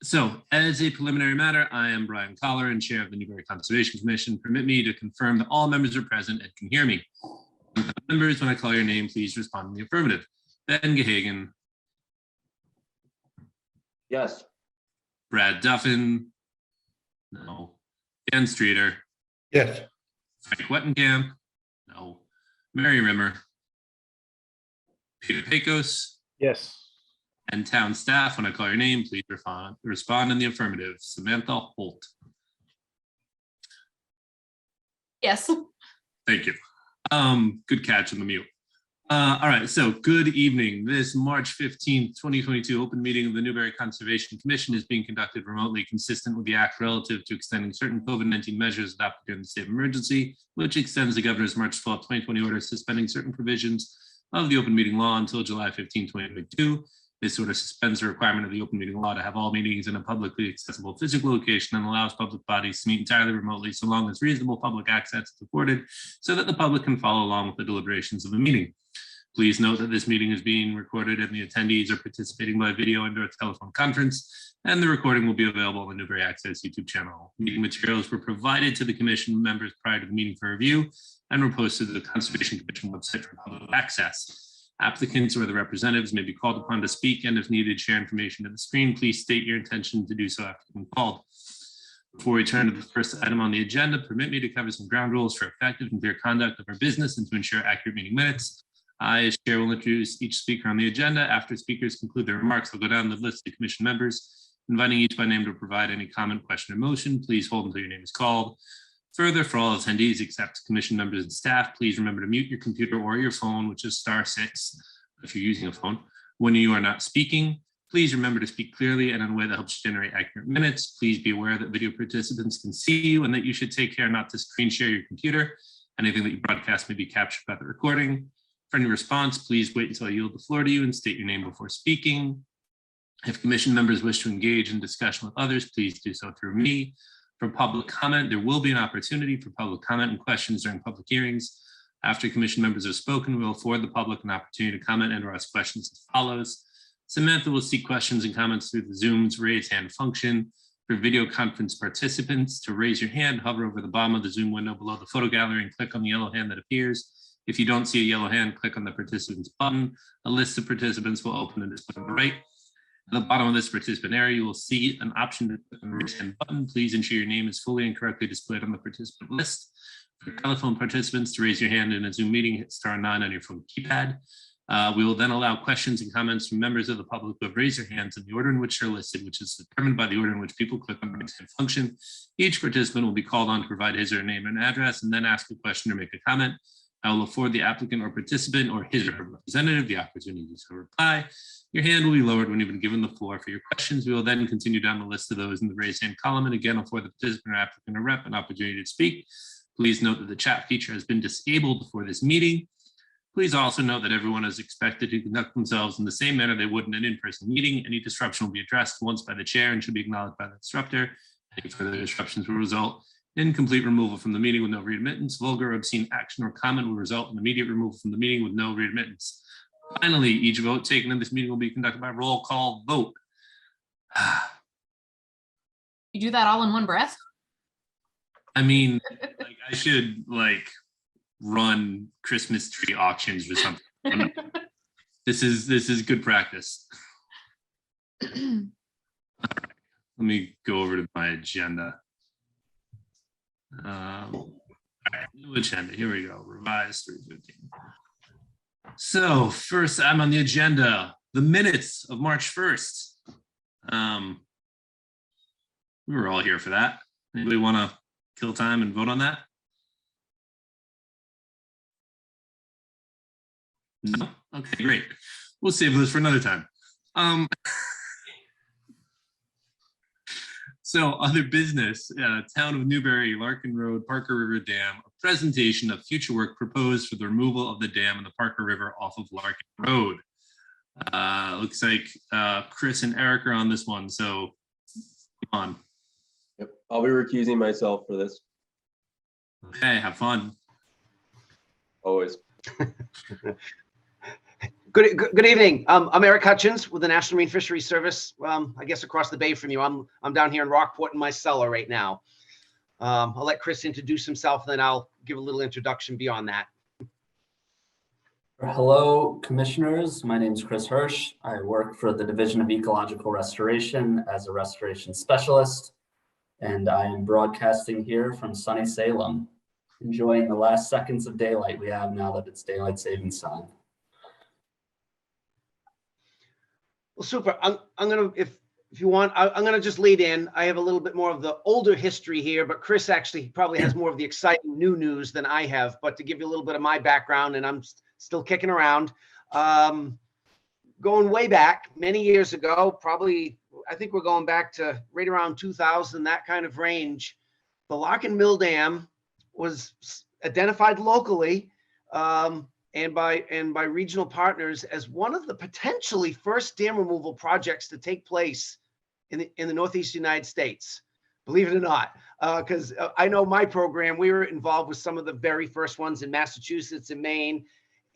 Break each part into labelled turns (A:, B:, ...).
A: So, as a preliminary matter, I am Brian Collar and Chair of the Newbury Conservation Commission. Permit me to confirm that all members are present and can hear me. Members, when I call your name, please respond in the affirmative. Ben Gehagen.
B: Yes.
A: Brad Duffin. No. Dan Streeter.
C: Yes.
A: Frank Wettenkamp. No. Mary Rimmer. Peter Pecos.
C: Yes.
A: And town staff, when I call your name, please respond in the affirmative. Samantha Holt.
D: Yes.
A: Thank you. Good catch on the mute. All right, so good evening. This March 15th, 2022 open meeting of the Newbury Conservation Commission is being conducted remotely, consistent with the act relative to extending certain COVID-19 measures adopted during the state of emergency, which extends the governor's March 12, 2020 order suspending certain provisions of the open meeting law until July 15, 2022. This order suspends the requirement of the open meeting law to have all meetings in a publicly accessible physical location and allows public bodies to meet entirely remotely so long as reasonable public access is afforded so that the public can follow along with the deliberations of the meeting. Please note that this meeting is being recorded and the attendees are participating by video and/or telephone conference, and the recording will be available on the Newbury Access YouTube channel. Meeting materials were provided to the commission members prior to the meeting for review and were posted to the Conservation Commission website for public access. Applicants or the representatives may be called upon to speak, and if needed, share information to the screen. Please state your intention to do so after being called. Before we turn to the first item on the agenda, permit me to cover some ground rules for effective and clear conduct of our business and to ensure accurate meeting minutes. I, as chair, will introduce each speaker on the agenda. After speakers conclude their remarks, I'll go down the list of commission members, inviting each by name to provide any comment, question, or motion. Please hold until your name is called. Further, for all attendees except commission members and staff, please remember to mute your computer or your phone, which is *6 if you're using a phone, when you are not speaking. Please remember to speak clearly and in a way that helps generate accurate minutes. Please be aware that video participants can see you and that you should take care not to screen share your computer. Anything that you broadcast may be captured by the recording. For any response, please wait until I yield the floor to you and state your name before speaking. If commission members wish to engage in discussion with others, please do so through me. For public comment, there will be an opportunity for public comment and questions during public hearings. After commission members have spoken, we will afford the public an opportunity to comment and or ask questions as follows. Samantha will seek questions and comments through the Zoom's raise hand function. For video conference participants, to raise your hand, hover over the bottom of the Zoom window below the photo gallery and click on the yellow hand that appears. If you don't see a yellow hand, click on the participants button. A list of participants will open and display on the right. At the bottom of this participant area, you will see an option to click on the raise hand button. Please ensure your name is fully and correctly displayed on the participant list. For telephone participants, to raise your hand in a Zoom meeting, hit *9 on your phone keypad. We will then allow questions and comments from members of the public who have raised their hands in the order in which they're listed, which is determined by the order in which people click on the raise hand function. Each participant will be called on to provide his or her name and address and then ask a question or make a comment. I will afford the applicant or participant or his or her representative the opportunity to reply. Your hand will be lowered when you've been given the floor for your questions. We will then continue down the list of those in the raise hand column, and again afford the participant or applicant or rep an opportunity to speak. Please note that the chat feature has been disabled for this meeting. Please also note that everyone is expected to conduct themselves in the same manner they would in an in-person meeting. Any disruption will be addressed once by the chair and should be acknowledged by the disruptor. Any further disruptions will result in complete removal from the meeting with no readmittance. Vulgar, obscene action or comment will result in immediate removal from the meeting with no readmittance. Finally, each vote taken in this meeting will be conducted by roll call vote.
D: You do that all in one breath?
A: I mean, like, I should like run Christmas tree auctions or something. This is good practice. Let me go over to my agenda. New agenda. Here we go. Revised 315. So first, I'm on the agenda. The minutes of March 1st. We were all here for that. Anybody want to kill time and vote on that? No? Okay, great. We'll save those for another time. So other business, Town of Newbury, Larkin Road, Parker River Dam, a presentation of future work proposed for the removal of the dam in the Parker River off of Larkin Road. Looks like Chris and Eric are on this one, so come on.
B: Yep, I'll be recusing myself for this.
A: Okay, have fun.
B: Always.
C: Good evening. I'm Eric Hutchins with the National Marine Fisheries Service. I guess across the bay from you. I'm down here in Rockport in my cellar right now. I'll let Chris introduce himself, then I'll give a little introduction beyond that.
E: Hello, commissioners. My name is Chris Hirsch. I work for the Division of Ecological Restoration as a restoration specialist, and I am broadcasting here from sunny Salem, enjoying the last seconds of daylight we have now that it's daylight savings time.
C: Well, super. I'm gonna, if you want, I'm gonna just lead in. I have a little bit more of the older history here, but Chris actually probably has more of the exciting new news than I have. But to give you a little bit of my background, and I'm still kicking around, going way back many years ago, probably, I think we're going back to right around 2000, that kind of range. The Larkin Mill Dam was identified locally and by regional partners as one of the potentially first dam removal projects to take place in the Northeast United States. Believe it or not, because I know my program, we were involved with some of the very first ones in Massachusetts and Maine.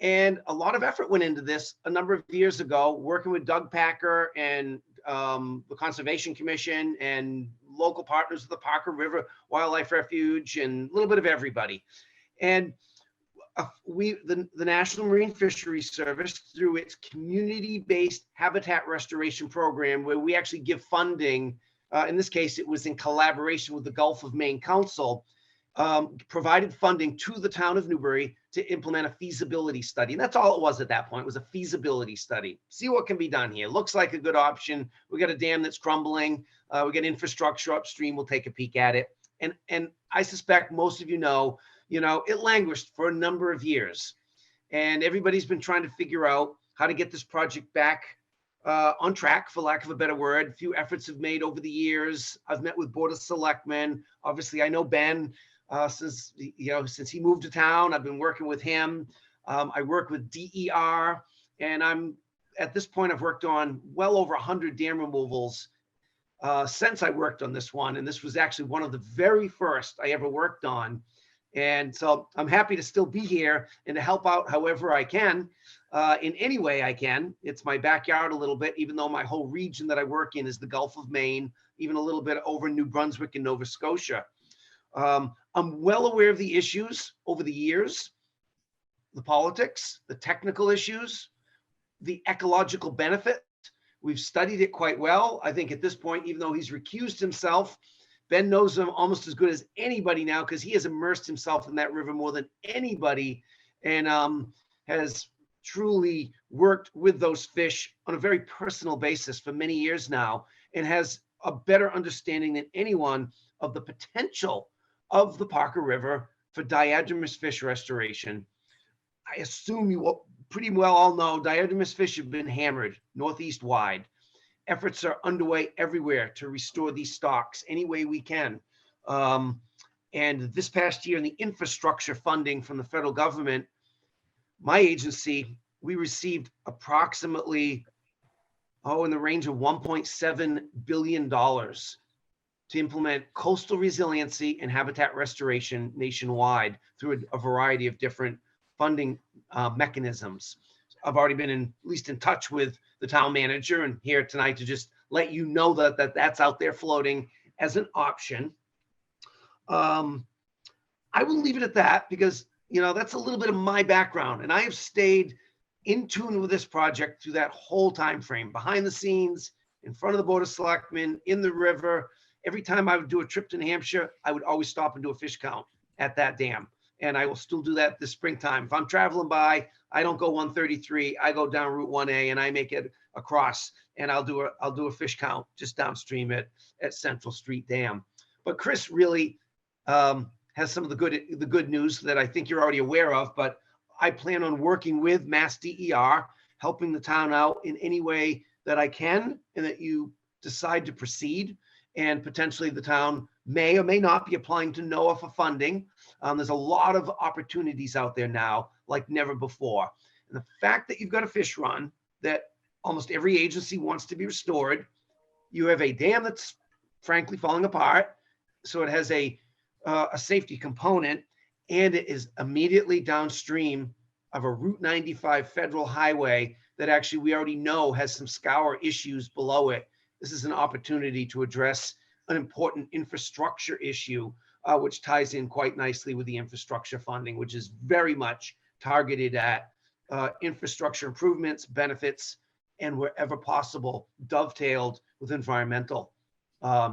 C: And a lot of effort went into this a number of years ago, working with Doug Packer and the Conservation Commission and local partners of the Parker River Wildlife Refuge and a little bit of everybody. And the National Marine Fisheries Service, through its community-based habitat restoration program, where we actually give funding, in this case, it was in collaboration with the Gulf of Maine Council, provided funding to the town of Newbury to implement a feasibility study. And that's all it was at that point, was a feasibility study. See what can be done here. Looks like a good option. We got a dam that's crumbling. We got infrastructure upstream. We'll take a peek at it. And I suspect most of you know, it languished for a number of years. And everybody's been trying to figure out how to get this project back on track, for lack of a better word. A few efforts have made over the years. I've met with Board of Selectmen. Obviously, I know Ben since he moved to town. I've been working with him. I work with DER, and at this point, I've worked on well over 100 dam removals since I worked on this one. And this was actually one of the very first I ever worked on. And so I'm happy to still be here and to help out however I can, in any way I can. It's my backyard a little bit, even though my whole region that I work in is the Gulf of Maine, even a little bit over New Brunswick and Nova Scotia. I'm well aware of the issues over the years, the politics, the technical issues, the ecological benefit. We've studied it quite well. I think at this point, even though he's recused himself, Ben knows him almost as good as anybody now, because he has immersed himself in that river more than anybody, and has truly worked with those fish on a very personal basis for many years now, and has a better understanding than anyone of the potential of the Parker River for diadromous fish restoration. I assume you all pretty well all know diadromous fish have been hammered northeast wide. Efforts are underway everywhere to restore these stocks any way we can. And this past year, in the infrastructure funding from the federal government, my agency, we received approximately, in the range of $1.7 billion to implement coastal resiliency and habitat restoration nationwide through a variety of different funding mechanisms. I've already been at least in touch with the town manager, and here tonight to just let you know that's out there floating as an option. I will leave it at that, because that's a little bit of my background, and I have stayed in tune with this project through that whole time frame, behind the scenes, in front of the Board of Selectmen, in the river. Every time I would do a trip to New Hampshire, I would always stop and do a fish count at that dam. And I will still do that this springtime. If I'm traveling by, I don't go 133, I go down Route 1A and I make it across, and I'll do a fish count just downstream at Central Street Dam. But Chris really has some of the good news that I think you're already aware of, but I plan on working with Mass DER, helping the town out in any way that I can, and that you decide to proceed. And potentially the town may or may not be applying to NOAA for funding. There's a lot of opportunities out there now, like never before. And the fact that you've got a fish run that almost every agency wants to be restored, you have a dam that's frankly falling apart, so it has a safety component, and it is immediately downstream of a Route 95 federal highway that actually we already know has some scour issues below it. This is an opportunity to address an important infrastructure issue, which ties in quite nicely with the infrastructure funding, which is very much targeted at infrastructure improvements, benefits, and wherever possible, dovetailed with environmental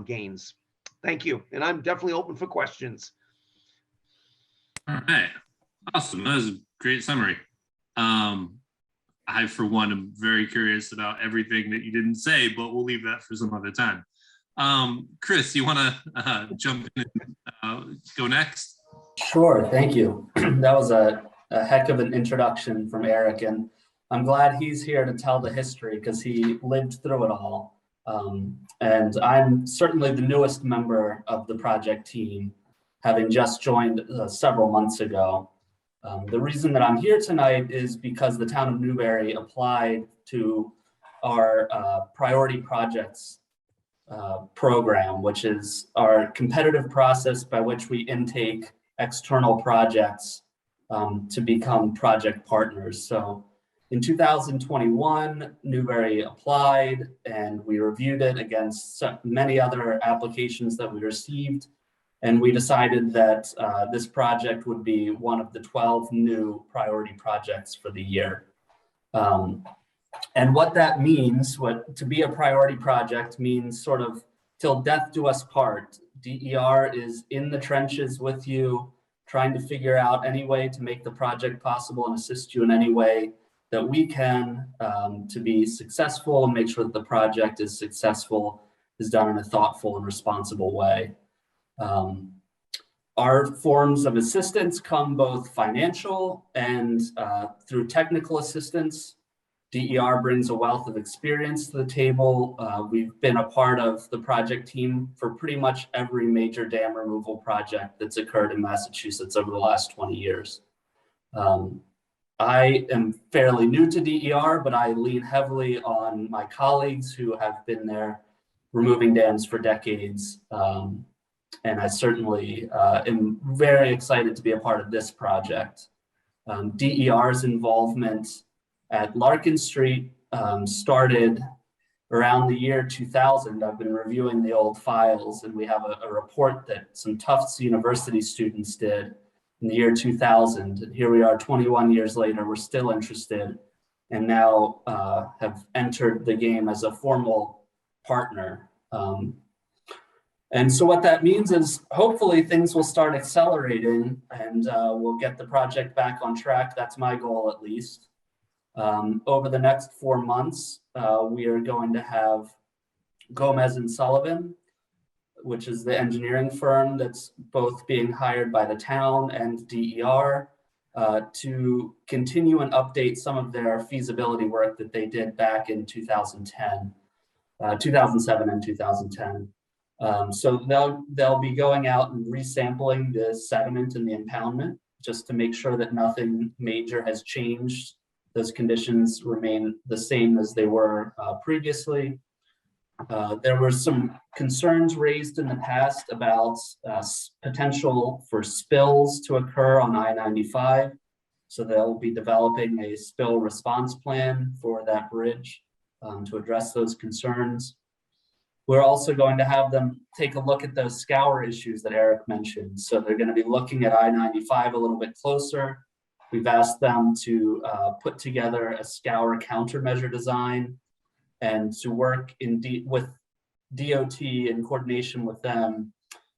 C: gains. Thank you. And I'm definitely open for questions.
A: All right. Awesome. That was a great summary. I, for one, am very curious about everything that you didn't say, but we'll leave that for some other time. Chris, you want to jump in and go next?
E: Sure, thank you. That was a heck of an introduction from Eric, and I'm glad he's here to tell the history because he lived through it all. And I'm certainly the newest member of the project team, having just joined several months ago. The reason that I'm here tonight is because the town of Newbury applied to our priority projects program, which is our competitive process by which we intake external projects to become project partners. So in 2021, Newbury applied and we reviewed it against many other applications that we received. And we decided that this project would be one of the 12 new priority projects for the year. And what that means, to be a priority project means sort of till death do us part. DER is in the trenches with you, trying to figure out any way to make the project possible and assist you in any way that we can to be successful and make sure that the project is successful, is done in a thoughtful and responsible way. Our forms of assistance come both financial and through technical assistance. DER brings a wealth of experience to the table. We've been a part of the project team for pretty much every major dam removal project that's occurred in Massachusetts over the last 20 years. I am fairly new to DER, but I lean heavily on my colleagues who have been there removing dams for decades. And I certainly am very excited to be a part of this project. DER's involvement at Larkin Street started around the year 2000. I've been reviewing the old files, and we have a report that some Tufts University students did in the year 2000. And here we are 21 years later, we're still interested and now have entered the game as a formal partner. And so what that means is hopefully things will start accelerating and we'll get the project back on track. That's my goal, at least. Over the next 4 months, we are going to have Gomez and Sullivan, which is the engineering firm that's both being hired by the town and DER to continue and update some of their feasibility work that they did back in 2007 and 2010. So they'll be going out and resampling the sediment and the impoundment just to make sure that nothing major has changed. Those conditions remain the same as they were previously. There were some concerns raised in the past about potential for spills to occur on I-95. So they'll be developing a spill response plan for that bridge to address those concerns. We're also going to have them take a look at those scour issues that Eric mentioned. So they're going to be looking at I-95 a little bit closer. We've asked them to put together a scour countermeasure design and to work with DOT in coordination with them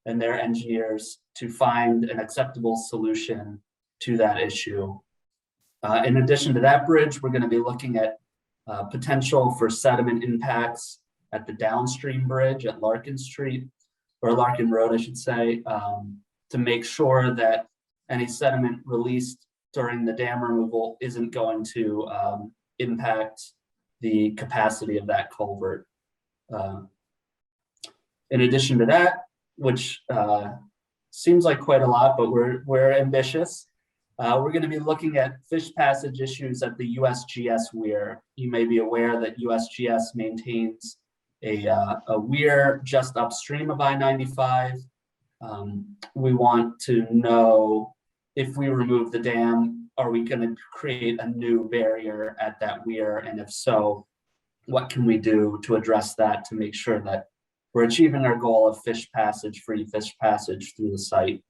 E: and their engineers to find an acceptable solution to that issue. In addition to that bridge, we're going to be looking at potential for sediment impacts at the downstream bridge at Larkin Street, or Larkin Road, I should say, to make sure that any sediment released during the dam removal isn't going to impact the capacity of that culvert. In addition to that, which seems like quite a lot, but we're ambitious. We're going to be looking at fish passage issues at the USGS weir. You may be aware that USGS maintains a weir just upstream of I-95. We want to know if we remove the dam, are we going to create a new barrier at that weir? And if so, what can we do to address that to make sure that we're achieving our goal of free fish passage through the site?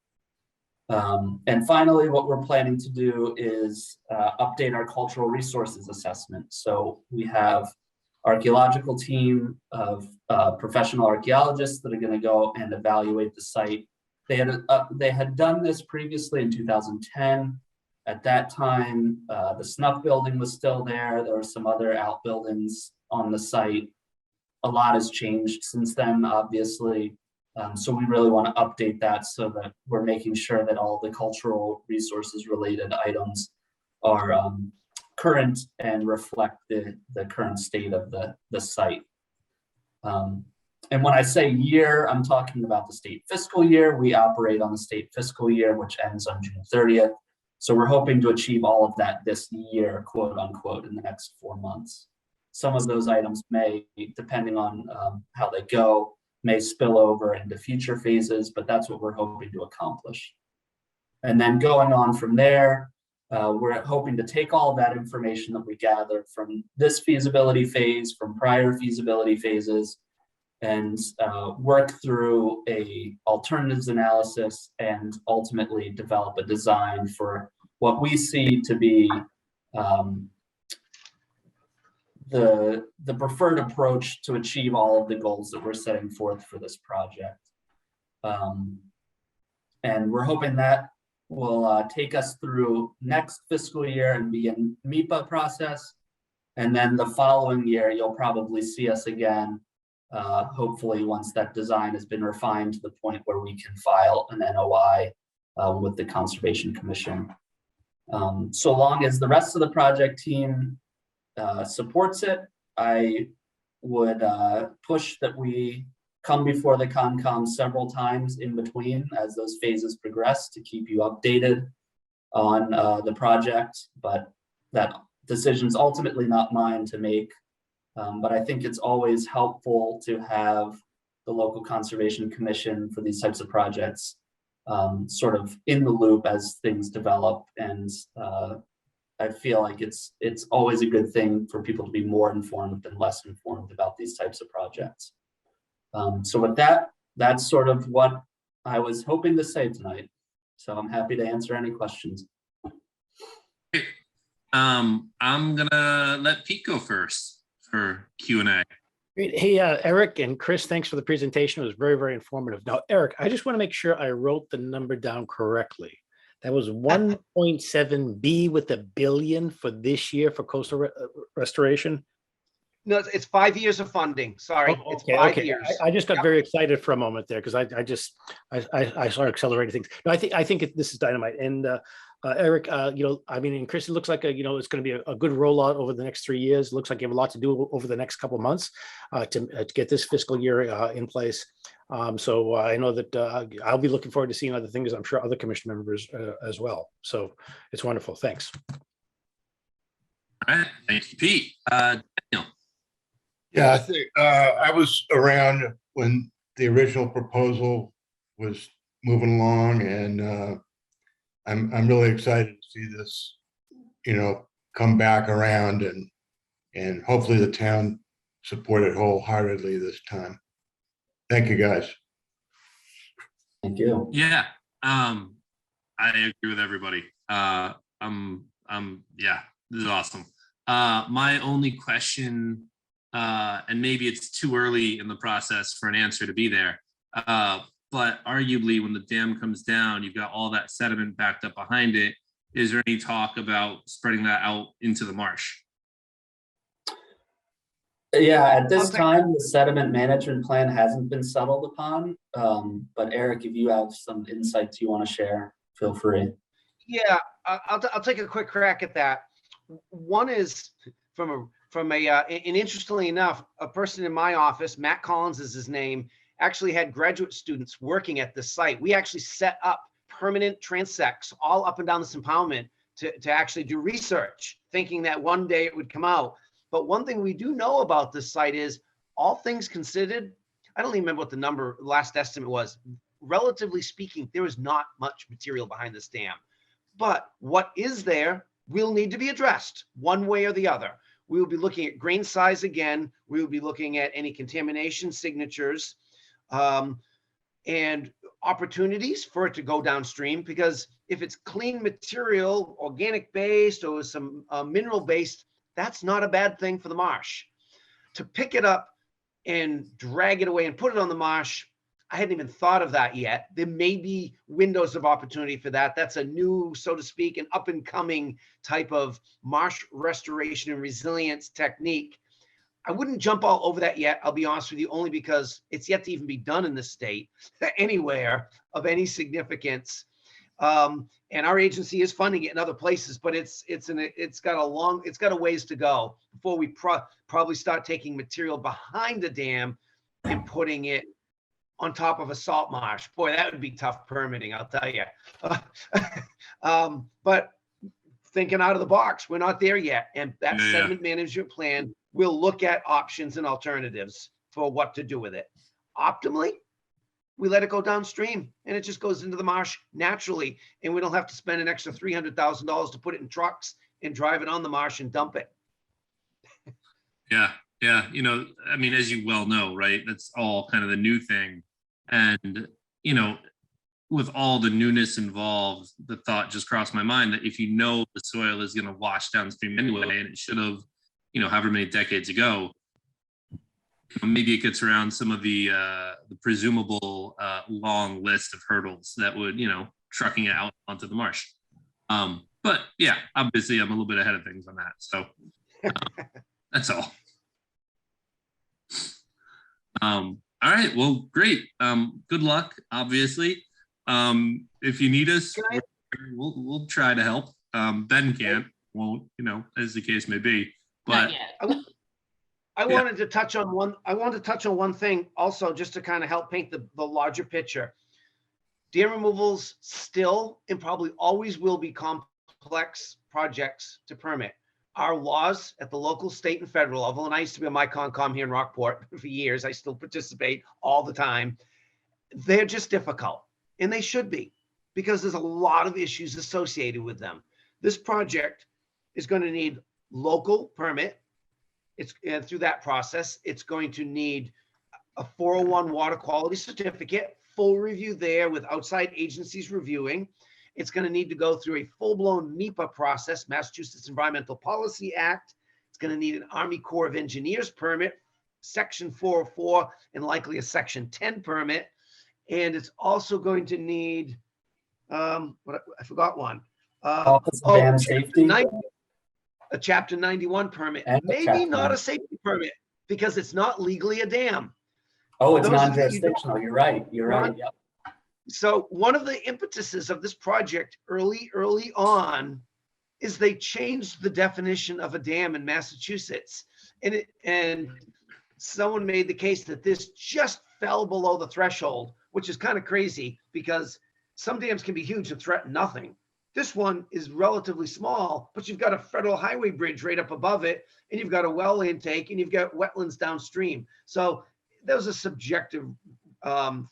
E: And finally, what we're planning to do is update our cultural resources assessment. So we have archaeological team of professional archaeologists that are going to go and evaluate the site. They had done this previously in 2010. At that time, the snuff building was still there. There were some other outbuildings on the site. A lot has changed since then, obviously. So we really want to update that so that we're making sure that all the cultural resources related items are current and reflect the current state of the site. And when I say year, I'm talking about the state fiscal year. We operate on the state fiscal year, which ends on June 30th. So we're hoping to achieve all of that this year, quote unquote, in the next 4 months. Some of those items may, depending on how they go, may spill over into future phases, but that's what we're hoping to accomplish. And then going on from there, we're hoping to take all of that information that we gathered from this feasibility phase, from prior feasibility phases, and work through a alternatives analysis and ultimately develop a design for what we see to be the preferred approach to achieve all of the goals that we're setting forth for this project. And we're hoping that will take us through next fiscal year and begin MIPA process. And then the following year, you'll probably see us again, hopefully once that design has been refined to the point where we can file an NOI with the Conservation Commission. So long as the rest of the project team supports it, I would push that we come before the Concom several times in between as those phases progress to keep you updated on the project, but that decision's ultimately not mine to make. But I think it's always helpful to have the local Conservation Commission for these types of projects sort of in the loop as things develop. And I feel like it's always a good thing for people to be more informed than less informed about these types of projects. So with that, that's sort of what I was hoping to say tonight. So I'm happy to answer any questions.
A: I'm gonna let Pete go first for Q&A.
F: Great. Hey, Eric and Chris, thanks for the presentation. It was very, very informative. Now, Eric, I just want to make sure I wrote the number down correctly. That was 1.7 B with a billion for this year for coastal restoration.
C: No, it's 5 years of funding. Sorry,
F: Oh,
C: it's
F: okay,
C: 5
F: okay.
C: years.
F: I just got
C: Yep.
F: very excited for a moment there because I saw accelerated things. No, I think this is dynamite. And Eric, I mean, and Chris, it looks like it's going to be a good rollout over the next 3 years. It looks like you have a lot to do over the next couple of months to get this fiscal year in place. So I know that I'll be looking forward to seeing other things. I'm sure other commission members as well. So it's wonderful. Thanks.
A: All right, thank you, Pete. Daniel.
G: Yeah, I think I was around when the original proposal was moving along, and I'm really excited to see this, come back around, and hopefully the town support it wholeheartedly this time. Thank you, guys.
E: Thank you.
A: Yeah, I agree with everybody. Yeah, this is awesome. My only question, and maybe it's too early in the process for an answer to be there, but arguably when the dam comes down, you've got all that sediment backed up behind it. Is there any talk about spreading that out into the marsh?
E: Yeah, at this time, the sediment management plan hasn't been settled upon. But Eric, if you have some insights you want to share, feel free.
C: Yeah, I'll take a quick crack at that. One is and interestingly enough, a person in my office, Matt Collins is his name, actually had graduate students working at this site. We actually set up permanent transects all up and down this impoundment to actually do research, thinking that one day it would come out. But one thing we do know about this site is, all things considered, I don't even remember what the last estimate was. Relatively speaking, there is not much material behind this dam. But what is there will need to be addressed one way or the other. We will be looking at grain size again. We will be looking at any contamination signatures and opportunities for it to go downstream, because if it's clean material, organic based or some mineral based, that's not a bad thing for the marsh. To pick it up and drag it away and put it on the marsh, I hadn't even thought of that yet. There may be windows of opportunity for that. That's a new, so to speak, an up and coming type of marsh restoration and resilience technique. I wouldn't jump all over that yet. I'll be honest with you, only because it's yet to even be done in the state anywhere of any significance. And our agency is funding it in other places, but it's got a ways to go before we probably start taking material behind the dam and putting it on top of a salt marsh. Boy, that would be tough permitting, I'll tell you. But thinking out of the box, we're not there yet. And that
A: Yeah.
C: sediment management plan will look at options and alternatives for what to do with it. Optimally, we let it go downstream and it just goes into the marsh naturally. And we don't have to spend an extra $300,000 to put it in trucks and drive it on the marsh and dump it.
A: Yeah, yeah. You know, I mean, as you well know, right? That's all kind of the new thing. And, you know, with all the newness involved, the thought just crossed my mind that if you know the soil is going to wash downstream anyway, and it should have, you know, however many decades ago, maybe it gets around some of the presumable long list of hurdles that would, you know, trucking it out onto the marsh. But yeah, obviously I'm a little bit ahead of things on that. So that's all. All right, well, great. Good luck, obviously. If you need us, we'll try to help. Ben can't, won't, you know, as the case may be.
D: Not
A: But
D: yet.
C: I
A: Yeah.
C: wanted to touch on one thing also, just to kind of help paint the larger picture. Dam removals still and probably always will be complex projects to permit. Our laws at the local, state, and federal level, and I used to be a MyConcom here in Rockport for years. I still participate all the time. They're just difficult, and they should be, because there's a lot of issues associated with them. This project is going to need local permit. And through that process, it's going to need a 401 water quality certificate, full review there with outside agencies reviewing. It's going to need to go through a full-blown NEPA process, Massachusetts Environmental Policy Act. It's going to need an Army Corps of Engineers permit, Section 404, and likely a Section 10 permit. And it's also going to need, I forgot one.
E: Office of Dam Safety.
C: A Chapter 91 permit,
E: And a
C: maybe
E: Chapter
C: not
E: 9.
C: a safety permit, because it's not legally a dam.
E: Oh, it's
C: Those are the-
E: non-jurisdictional. You're right. You're right. Yep.
C: So one of the impetuses of this project early on is they changed the definition of a dam in Massachusetts. And someone made the case that this just fell below the threshold, which is kind of crazy, because some dams can be huge and threaten nothing. This one is relatively small, but you've got a federal highway bridge right up above it, and you've got a well intake, and you've got wetlands downstream. So those are subjective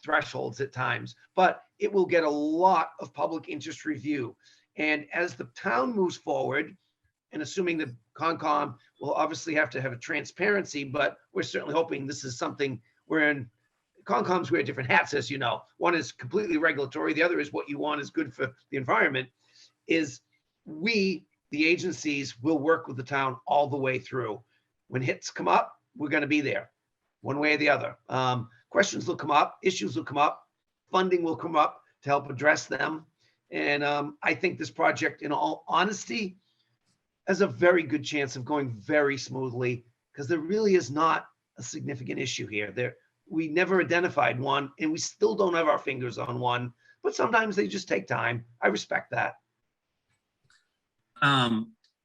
C: thresholds at times, but it will get a lot of public interest review. And as the town moves forward, and assuming the Concom will obviously have to have a transparency, but we're certainly hoping this is something wherein Concom's wear different hats, as you know. One is completely regulatory, the other is what you want is good for the environment. Is we, the agencies, will work with the town all the way through. When hits come up, we're going to be there one way or the other. Questions will come up, issues will come up, funding will come up to help address them. And I think this project, in all honesty, has a very good chance of going very smoothly, because there really is not a significant issue here. We never identified one, and we still don't have our fingers on one, but sometimes they just take time. I respect that.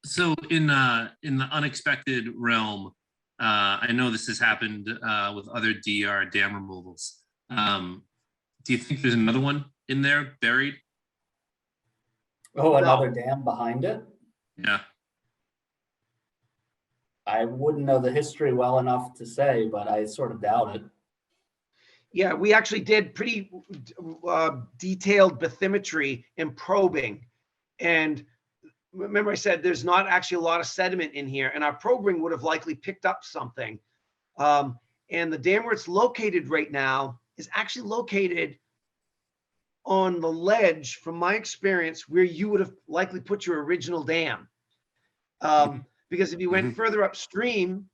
A: So in the unexpected realm, I know this has happened with other DR dam removals. Do you think there's another one in there buried?
E: Oh,
C: No.
E: another dam behind it?
A: Yeah.
E: I wouldn't know the history well enough to say, but I sort of doubt it.
C: Yeah, we actually did pretty detailed bathymetry and probing. And remember I said there's not actually a lot of sediment in here, and our probing would have likely picked up something. And the dam where it's located right now is actually located on the ledge, from my experience, where you would have likely put your original dam. Because if you went further upstream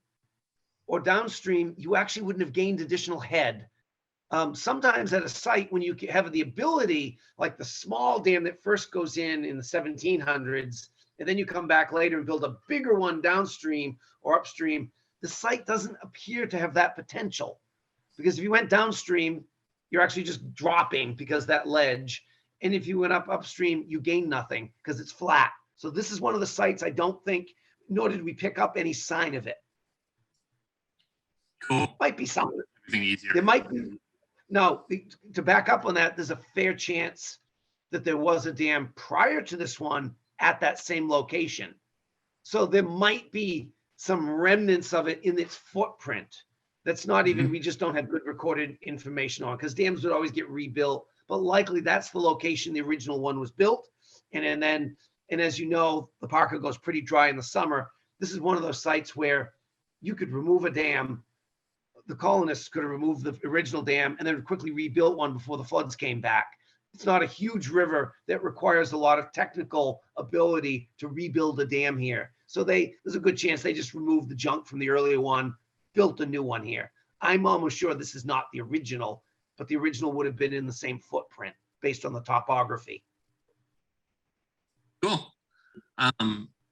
C: or downstream, you actually wouldn't have gained additional head. Sometimes at a site, when you have the ability, like the small dam that first goes in the 1700s, and then you come back later and build a bigger one downstream or upstream, the site doesn't appear to have that potential. Because if you went downstream, you're actually just dropping because that ledge. And if you went upstream, you gain nothing because it's flat. So this is one of the sites I don't think, nor did we pick up any sign of it.
A: Cool.
C: Might be something.
A: Everything easier.
C: There might be. No, to back up on that, there's a fair chance that there was a dam prior to this one at that same location. So there might be some remnants of it in its footprint. That's not even, we just don't have good recorded information on, because dams would always get rebuilt, but likely that's the location the original one was built. And as you know, the Parker goes pretty dry in the summer. This is one of those sites where you could remove a dam. The colonists could have removed the original dam and then quickly rebuilt one before the floods came back. It's not a huge river that requires a lot of technical ability to rebuild a dam here. So there's a good chance they just removed the junk from the earlier one, built a new one here. I'm almost sure this is not the original, but the original would have been in the same footprint based on the topography.
A: Cool. All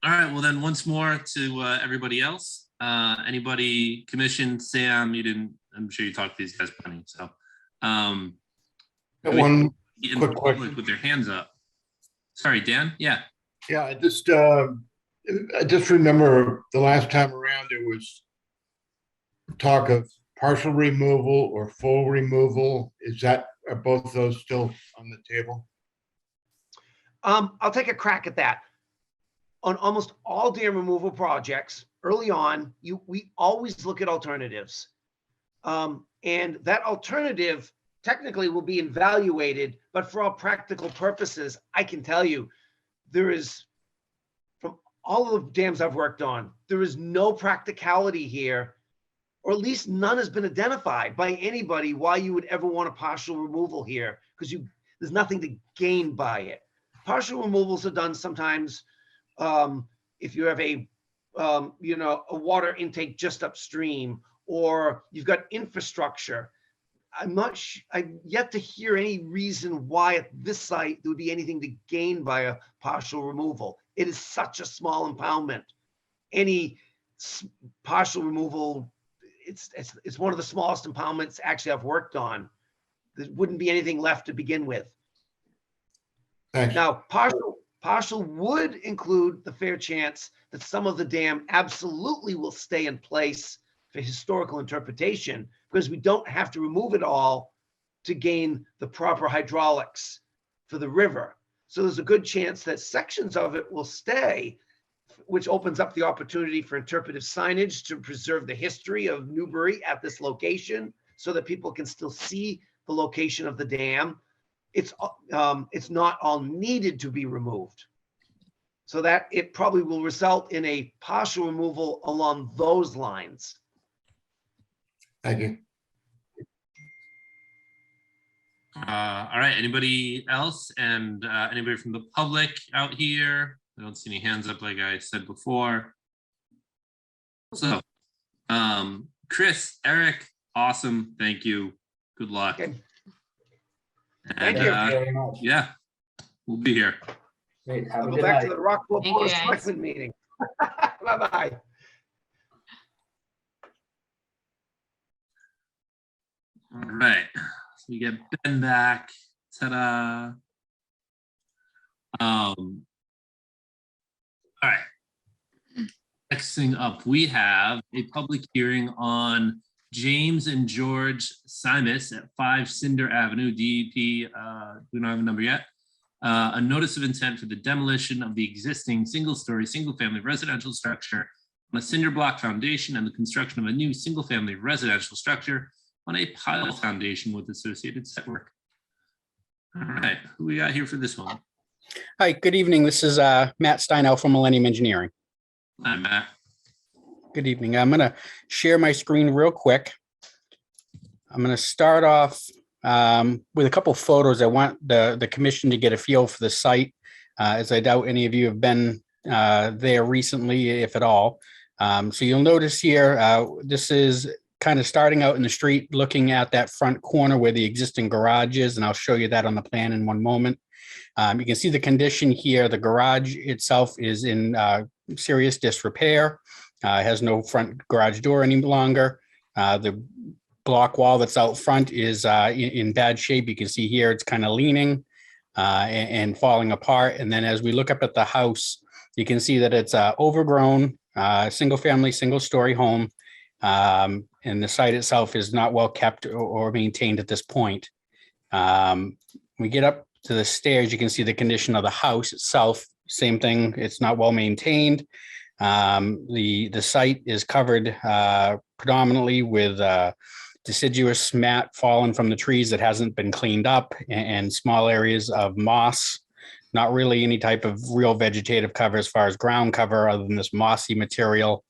A: right. Well, then once more to everybody else. Anybody, Commission, Sam, you didn't, I'm sure you talked to these guys plenty. So
G: One
A: in
G: quick
A: the public
G: question.
A: with their hands up. Sorry, Dan. Yeah.
G: Yeah, I just remember the last time around, there was talk of partial removal or full removal. Are both those still on the table?
C: I'll take a crack at that. On almost all dam removal projects, early on, we always look at alternatives. And that alternative technically will be evaluated, but for all practical purposes, I can tell you, there is, from all of the dams I've worked on, there is no practicality here, or at least none has been identified by anybody why you would ever want a partial removal here, because there's nothing to gain by it. Partial removals are done sometimes if you have a water intake just upstream, or you've got infrastructure. I've yet to hear any reason why at this site there would be anything to gain by a partial removal. It is such a small impoundment. Any partial removal, it's one of the smallest impoundments actually I've worked on. There wouldn't be anything left to begin with.
G: Thanks.
C: Now, partial would include the fair chance that some of the dam absolutely will stay in place for historical interpretation, because we don't have to remove it all to gain the proper hydraulics for the river. So there's a good chance that sections of it will stay, which opens up the opportunity for interpretive signage to preserve the history of Newbury at this location so that people can still see the location of the dam. It's not all needed to be removed. So that it probably will result in a partial removal along those lines.
G: Thank you.
A: All right. Anybody else? And anybody from the public out here? I don't see any hands up like I said before. So, Chris, Eric, awesome. Thank you. Good luck.
C: Okay.
A: And,
C: Thank you.
E: Very much.
A: yeah, we'll be here.
E: Great. Have
C: I'll
E: a
C: go
E: good
C: back
E: night.
C: to the Rockville
D: Thank you,
C: Board of
D: guys.
C: Selectmen meeting. Bye-bye.
A: All right. So we get Ben back. Ta-da. All right. Next thing up, we have a public hearing on James and George Simus at 5 Cinder Avenue, DEP, we don't have a number yet. A notice of intent for the demolition of the existing single-story, single-family residential structure on a cinder block foundation and the construction of a new single-family residential structure on a pile foundation with associated set work. All right, who we got here for this one?
H: Hi, good evening. This is Matt Steinau from Millennium Engineering.
A: Hi, Matt.
H: Good evening. I'm going to share my screen real quick. I'm going to start off with a couple photos. I want the commission to get a feel for the site, as I doubt any of you have been there recently, if at all. So you'll notice here, this is kind of starting out in the street, looking at that front corner where the existing garage is, and I'll show you that on the plan in one moment. You can see the condition here. The garage itself is in serious disrepair. Has no front garage door any longer. The block wall that's out front is in bad shape. You can see here it's kind of leaning and falling apart. And then as we look up at the house, you can see that it's overgrown, single-family, single-story home. And the site itself is not well kept or maintained at this point. We get up to the stairs, you can see the condition of the house itself. Same thing, it's not well maintained. The site is covered predominantly with deciduous mat fallen from the trees that hasn't been cleaned up, and small areas of moss. Not really any type of real vegetative cover as far as ground cover other than this mossy material.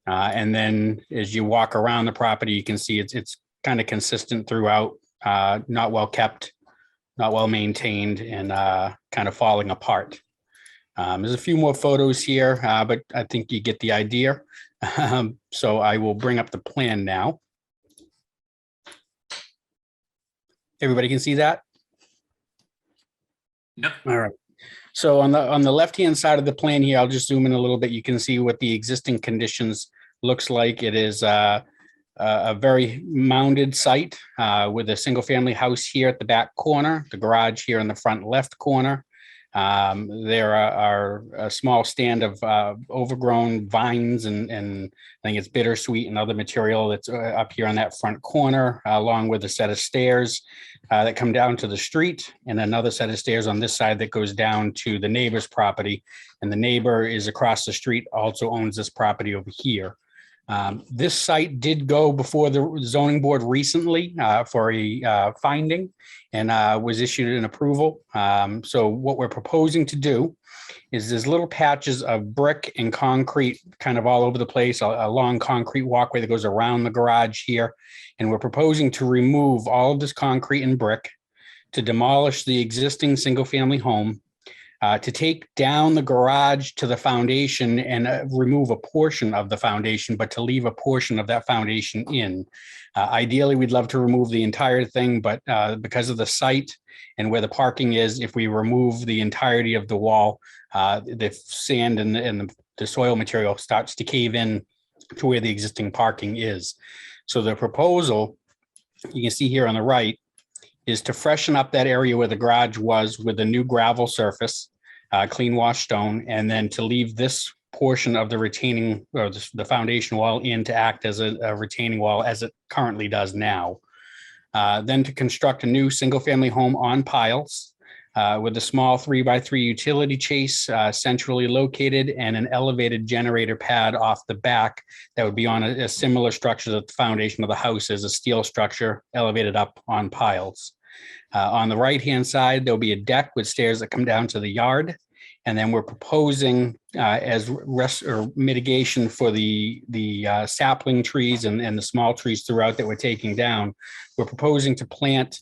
H: And then as you walk around the property, you can see it's kind of consistent throughout, not well kept, not well maintained, and kind of falling apart. There's a few more photos here, but I think you get the idea. So I will bring up the plan now. Everybody can see that?
A: Yep.
H: All right. So on the left-hand side of the plan here, I'll just zoom in a little bit. You can see what the existing conditions looks like. It is a very mounded site with a single-family house here at the back corner, the garage here in the front left corner. There are a small stand of overgrown vines and I think it's bittersweet and other material that's up here on that front corner, along with a set of stairs that come down to the street, and another set of stairs on this side that goes down to the neighbor's property. And the neighbor is across the street, also owns this property over here. This site did go before the zoning board recently for a finding and was issued an approval. So what we're proposing to do is there's little patches of brick and concrete kind of all over the place, a long concrete walkway that goes around the garage here. And we're proposing to remove all of this concrete and brick, to demolish the existing single-family home, to take down the garage to the foundation and remove a portion of the foundation, but to leave a portion of that foundation in. Ideally, we'd love to remove the entire thing, but because of the site and where the parking is, if we remove the entirety of the wall, the sand and the soil material starts to cave in to where the existing parking is. So the proposal, you can see here on the right, is to freshen up that area where the garage was with a new gravel surface, clean wash stone, and then to leave this portion of the retaining or the foundation wall in to act as a retaining wall as it currently does now. Then to construct a new single-family home on piles with a small 3x3 utility chase centrally located and an elevated generator pad off the back that would be on a similar structure that the foundation of the house is, a steel structure elevated up on piles. On the right-hand side, there'll be a deck with stairs that come down to the yard. And then we're proposing as mitigation for the sapling trees and the small trees throughout that we're taking down, we're proposing to plant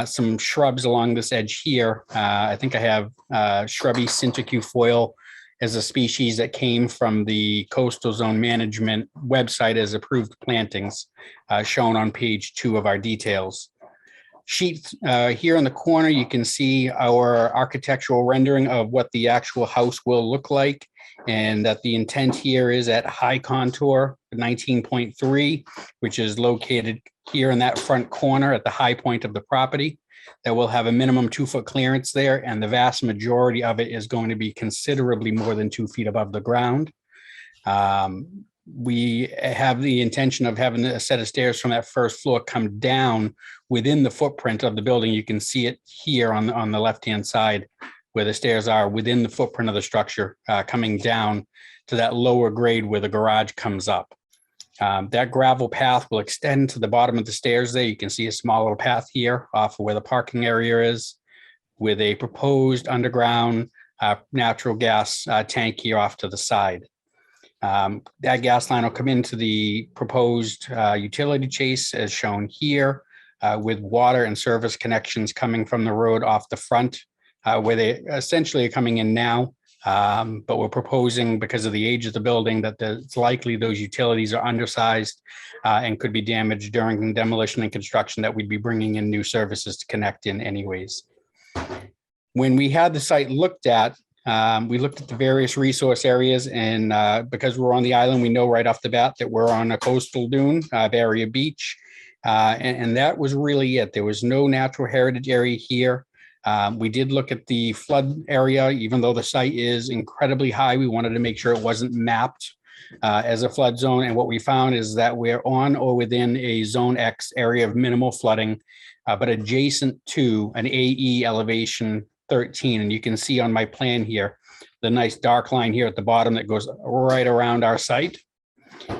H: some shrubs along this edge here. I think I have shrubby cinquefoil as a species that came from the Coastal Zone Management website as approved plantings, shown on page 2 of our details. Sheet here in the corner, you can see our architectural rendering of what the actual house will look like, and that the intent here is at high contour 19.3, which is located here in that front corner at the high point of the property. That will have a minimum 2-foot clearance there, and the vast majority of it is going to be considerably more than 2 feet above the ground. We have the intention of having a set of stairs from that first floor come down within the footprint of the building. You can see it here on the left-hand side where the stairs are within the footprint of the structure, coming down to that lower grade where the garage comes up. That gravel path will extend to the bottom of the stairs there. You can see a small little path here off of where the parking area is. with a proposed underground natural gas tank here off to the side. That gas line will come into the proposed utility chase as shown here, with water and service connections coming from the road off the front, where they essentially are coming in now. But we're proposing, because of the age of the building, that it's likely those utilities are undersized and could be damaged during demolition and construction, that we'd be bringing in new services to connect in anyways. When we had the site looked at, we looked at the various resource areas, and because we're on the island, we know right off the bat that we're on a coastal dune, Barrier Beach. And that was really it. There was no natural heritage area here. We did look at the flood area, even though the site is incredibly high. We wanted to make sure it wasn't mapped as a flood zone. And what we found is that we're on or within a Zone X area of minimal flooding, but adjacent to an AE elevation 13. And you can see on my plan here, the nice dark line here at the bottom that goes right around our site.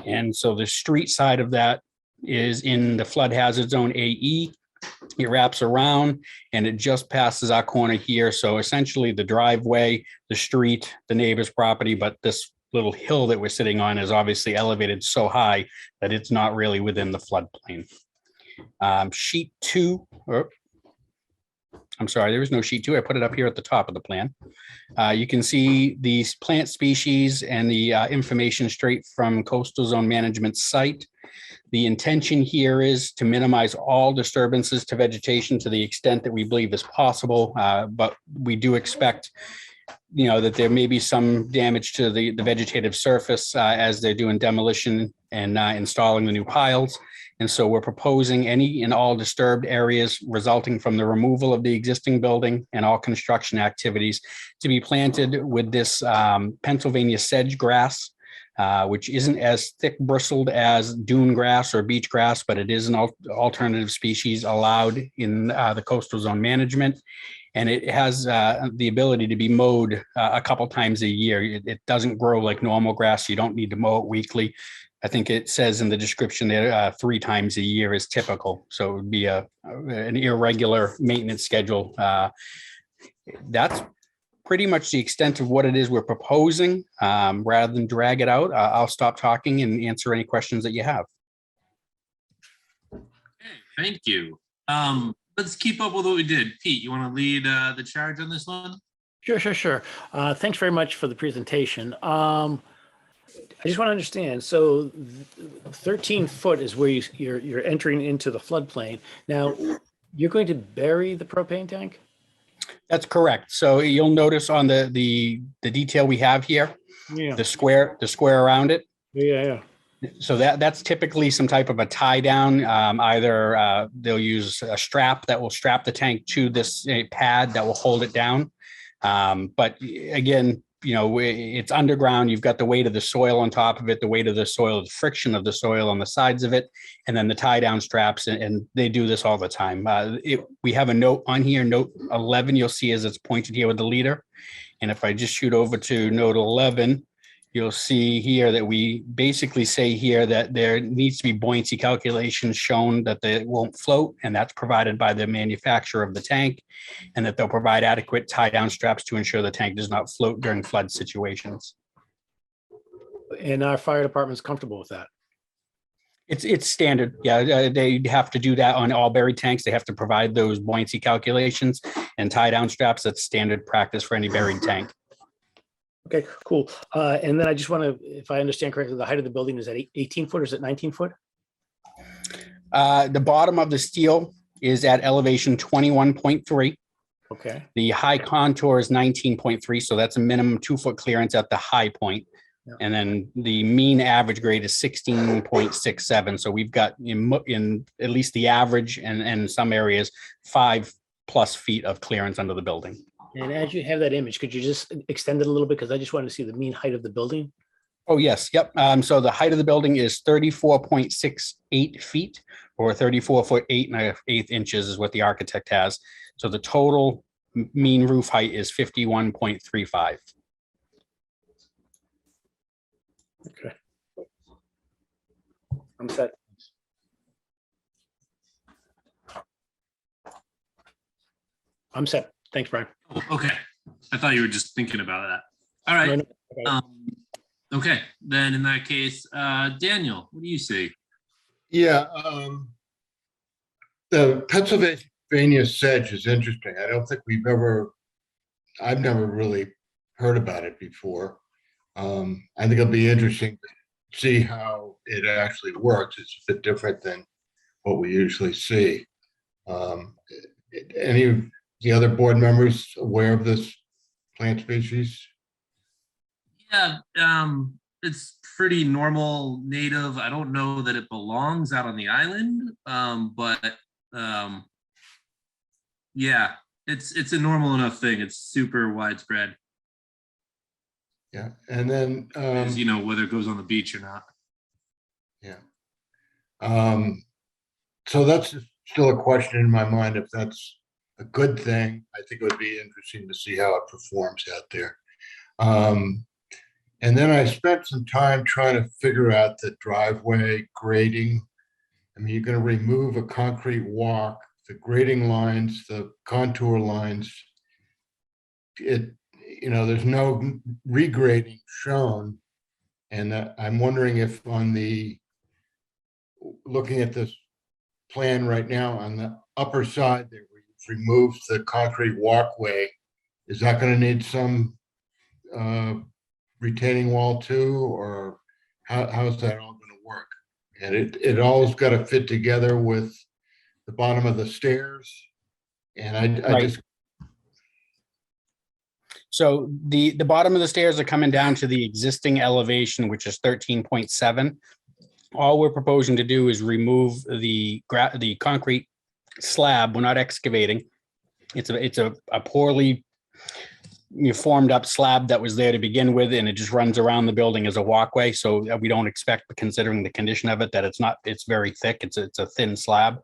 H: And so the street side of that is in the flood hazard zone AE. It wraps around and it just passes our corner here. So essentially the driveway, the street, the neighbor's property, but this little hill that we're sitting on is obviously elevated so high that it's not really within the floodplain. Sheet 2, or I'm sorry, there is no sheet 2. I put it up here at the top of the plan. You can see these plant species and the information straight from Coastal Zone Management site. The intention here is to minimize all disturbances to vegetation to the extent that we believe is possible, but we do expect, that there may be some damage to the vegetative surface as they're doing demolition and installing the new piles. And so we're proposing any and all disturbed areas resulting from the removal of the existing building and all construction activities to be planted with this Pennsylvania sedge grass, which isn't as thick bristled as dune grass or beach grass, but it is an alternative species allowed in the coastal zone management. And it has the ability to be mowed a couple times a year. It doesn't grow like normal grass. You don't need to mow it weekly. I think it says in the description there 3 times a year is typical. So it would be an irregular maintenance schedule. That's pretty much the extent of what it is we're proposing. Rather than drag it out, I'll stop talking and answer any questions that you have.
A: Okay, thank you. Let's keep up with what we did. Pete, you want to lead the charge on this one?
F: Sure. Thanks very much for the presentation. I just want to understand. So 13 foot is where you're entering into the floodplain. Now, you're going to bury the propane tank?
H: That's correct. So you'll notice on the detail we have here,
F: Yeah.
H: the square around it.
F: Yeah.
H: So that's typically some type of a tie down. Either they'll use a strap that will strap the tank to this pad that will hold it down. But again, it's underground. You've got the weight of the soil on top of it, the weight of the soil, the friction of the soil on the sides of it, and then the tie down straps. And they do this all the time. We have a note on here, note 11, you'll see as it's pointed here with the leader. And if I just shoot over to note 11, you'll see here that we basically say here that there needs to be buoyancy calculations shown that they won't float, and that's provided by the manufacturer of the tank, and that they'll provide adequate tie-down straps to ensure the tank does not float during flood situations.
F: And our fire department's comfortable with that?
H: It's standard. Yeah, they have to do that on all buried tanks. They have to provide those buoyancy calculations and tie-down straps. That's standard practice for any buried tank.
F: Okay, cool. And then I just want to, if I understand correctly, the height of the building is at 18 foot or is it 19 foot?
H: The bottom of the steel is at elevation 21.3.
F: Okay.
H: The high contour is 19.3. So that's a minimum 2 foot clearance at the high point.
F: Yeah.
H: And then the mean average grade is 16.67. So we've got in at least the average and in some areas 5+ feet of clearance under the building.
F: And as you have that image, could you just extend it a little bit? Because I just wanted to see the mean height of the building.
H: Oh, yes. Yep. So the height of the building is 34.68 feet, or 34 foot 8 1/8 is what the architect has. So the total mean roof height is 51.35.
F: Okay. I'm set. I'm set. Thanks, Brian.
A: Oh, okay. I thought you were just thinking about that. All
F: No,
A: right.
F: no,
A: Okay, then in that case, Daniel, what do you see?
G: Yeah, the Pennsylvania sedge is interesting. I don't think I've never really heard about it before. I think it'll be interesting to see how it actually works. It's a bit different than what we usually see. Any of the other board members aware of this plant species?
A: Yeah, it's pretty normal native. I don't know that it belongs out on the island, but yeah, it's a normal enough thing. It's super widespread,
G: Yeah, and then,
A: as you know, whether it goes on the beach or not.
G: yeah. So that's still a question in my mind, if that's a good thing. I think it would be interesting to see how it performs out there. And then I spent some time trying to figure out the driveway grading. I mean, you're going to remove a concrete walk, the grading lines, the contour lines. There's no regrading shown. And I'm wondering if looking at this plan right now, on the upper side there, where you've removed the concrete walkway, is that going to need some retaining wall too, or how's that all going to work? And it all's got to fit together with the bottom of the stairs. And I
H: Right.
G: just,
H: So the bottom of the stairs are coming down to the existing elevation, which is 13.7. All we're proposing to do is remove the concrete slab. We're not excavating. It's a poorly formed up slab that was there to begin with, and it just runs around the building as a walkway. So we don't expect, considering the condition of it, that it's very thick. It's a thin slab.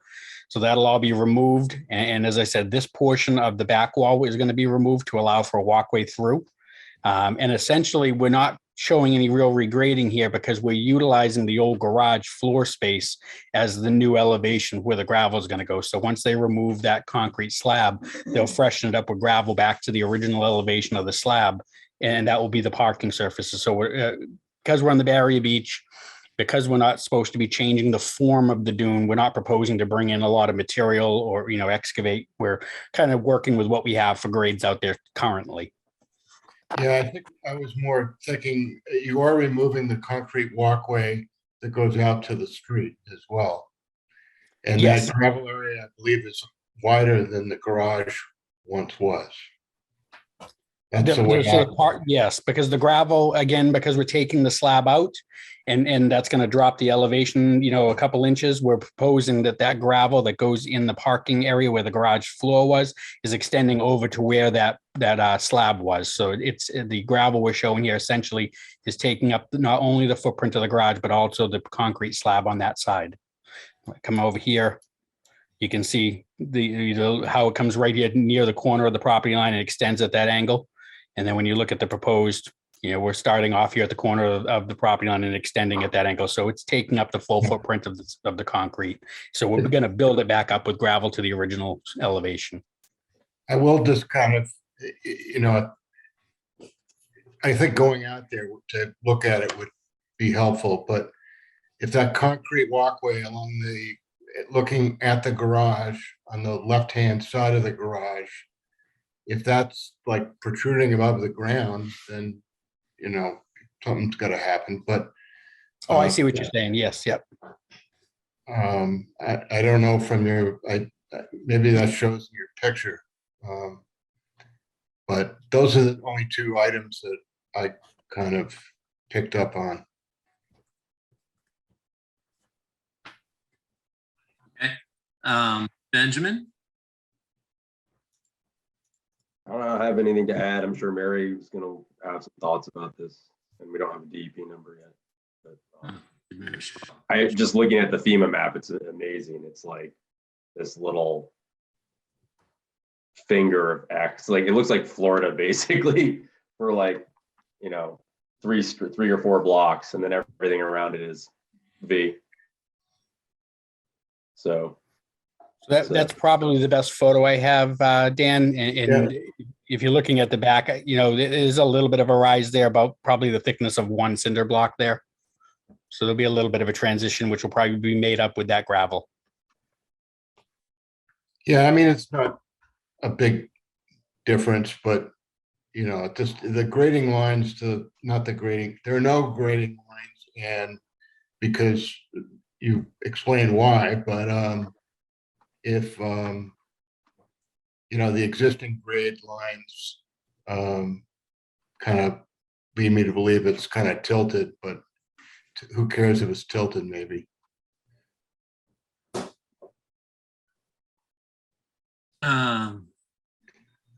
H: So that'll all be removed. And as I said, this portion of the back wall is going to be removed to allow for a walkway through. And essentially, we're not showing any real regrading here because we're utilizing the old garage floor space as the new elevation where the gravel is going to go. So once they remove that concrete slab, they'll freshen it up with gravel back to the original elevation of the slab, and that will be the parking surfaces. So because we're on the Barrier Beach, because we're not supposed to be changing the form of the dune, we're not proposing to bring in a lot of material or excavate. We're kind of working with what we have for grades out there currently.
G: yeah, I think I was more thinking you are removing the concrete walkway that goes out to the street as well. And
H: Yes.
G: that gravel area, I believe, is wider than the garage once was. That's the way
H: Yes, because the gravel, again, because we're taking the slab out and that's going to drop the elevation, a couple inches. We're proposing that gravel that goes in the parking area where the garage floor was is extending over to where that slab was. So it's the gravel we're showing here essentially is taking up not only the footprint of the garage, but also the concrete slab on that side. Come over here. You can see how it comes right here near the corner of the property line and extends at that angle. And then when you look at the proposed, we're starting off here at the corner of the property line and extending at that angle. So it's taking up the full footprint of the concrete. So we're going to build it back up with gravel to the original elevation.
G: I will just kind of, I think going out there to look at it would be helpful, but if that concrete walkway looking at the garage on the left-hand side of the garage, if that's like protruding above the ground, then, something's got to happen. But
H: I see what you're saying. Yes. Yep.
G: I don't know from maybe that shows in your picture. But those are the only two items that I kind of picked up on.
A: Okay. Benjamin?
B: I don't have anything to add. I'm sure Mary was going to have some thoughts about this, and we don't have a DEP number yet. But I just looking at the FEMA map, it's amazing. It's like this little finger of X. Like it looks like Florida basically for like, three or four blocks, and then everything around it is V. So
H: So that's probably the best photo I have, Dan. And if you're looking at the back, you know, there's a little bit of a rise there, about probably the thickness of one cinder block there. So there'll be a little bit of a transition, which will probably be made up with that gravel.
G: Yeah, I mean, it's not a big difference, but you know, just the grading lines to not the grading, there are no grading lines, and because you explained why, but if you know, the existing grade lines kind of lead me to believe it's kind of tilted, but who cares if it's tilted, maybe.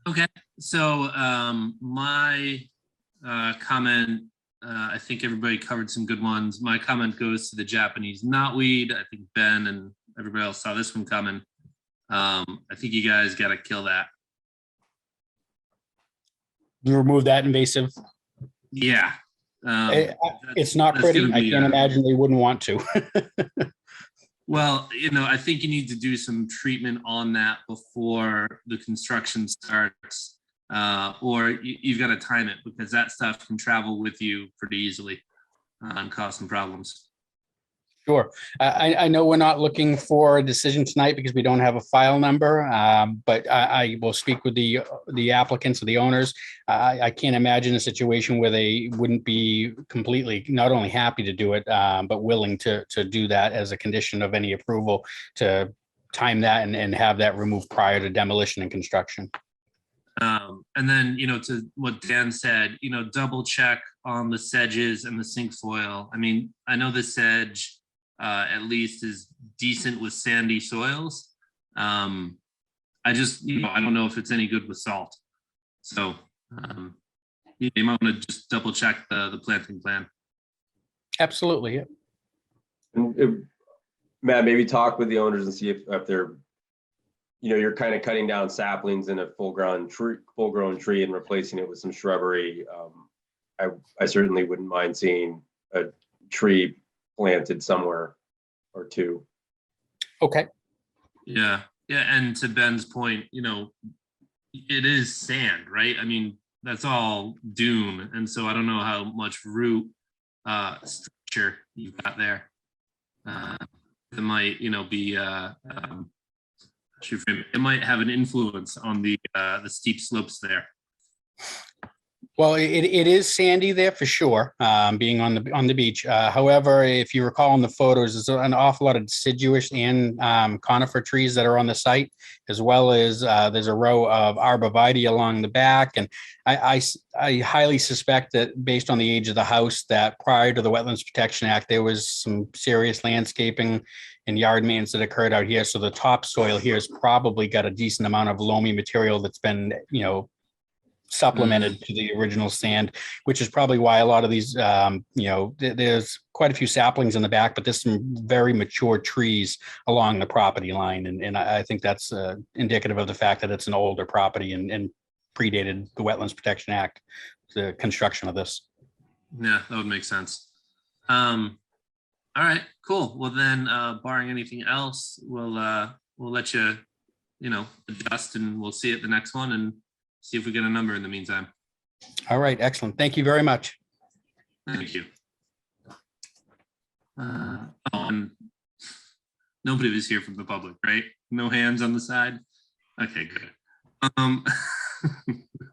A: Okay, so my comment, I think everybody covered some good ones. My comment goes to the Japanese knotweed. I think Ben and everybody else saw this one coming. I think you guys got to kill that.
H: Remove that invasive.
A: Yeah.
H: It's not
A: that's
H: pretty.
A: gonna
H: I
A: be,
H: can't imagine they wouldn't want to.
A: Well, you know, I think you need to do some treatment on that before the construction starts, or you've got to time it, because that stuff can travel with you pretty easily and cause some problems.
H: Sure. I know we're not looking for a decision tonight because we don't have a file number, but I will speak with the applicants or the owners. I can't imagine a situation where they wouldn't be completely not only happy to do it, but willing to do that as a condition of any approval, to time that and have that removed prior to demolition and construction.
A: And then, you know, to what Dan said, you know, double check on the sedges and the sink soil. I mean, I know the sedge at least is decent with sandy soils. I just, you know, I don't know if it's any good with salt. So you might want to just double check the planting plan.
H: Absolutely. Yeah.
B: And Matt, maybe talk with the owners and see if they're, you know, you're kind of cutting down saplings in a full-grown tree and replacing it with some shrubbery. I certainly wouldn't mind seeing a tree planted somewhere or two.
H: Okay.
A: Yeah. And to Ben's point, you know, it is sand, right? I mean, that's all dune. And so I don't know how much root structure you've got there. It might, you know, be it might have an influence on the steep slopes there.
H: Well, it is sandy there for sure, being on the beach. However, if you recall in the photos, there's an awful lot of deciduous and conifer trees that are on the site, as well as there's a row of arborvitae along the back. And I highly suspect that based on the age of the house, that prior to the Wetlands Protection Act, there was some serious landscaping and yard maintenance that occurred out here. So the topsoil here has probably got a decent amount of loamy material that's been, you know, supplemented to the original sand, which is probably why a lot of these, you know, there's quite a few saplings in the back, but there's some very mature trees along the property line. And I think that's indicative of the fact that it's an older property and predated the Wetlands Protection Act, the construction of this.
A: Yeah, that would make sense. All right, cool. Well then, barring anything else, we'll let you, you know, adjust, and we'll see you at the next one and see if we get a number in the meantime.
H: All right, excellent. Thank you very much.
A: Thank you. And nobody was here from the public, right? No hands on the side? Okay, good.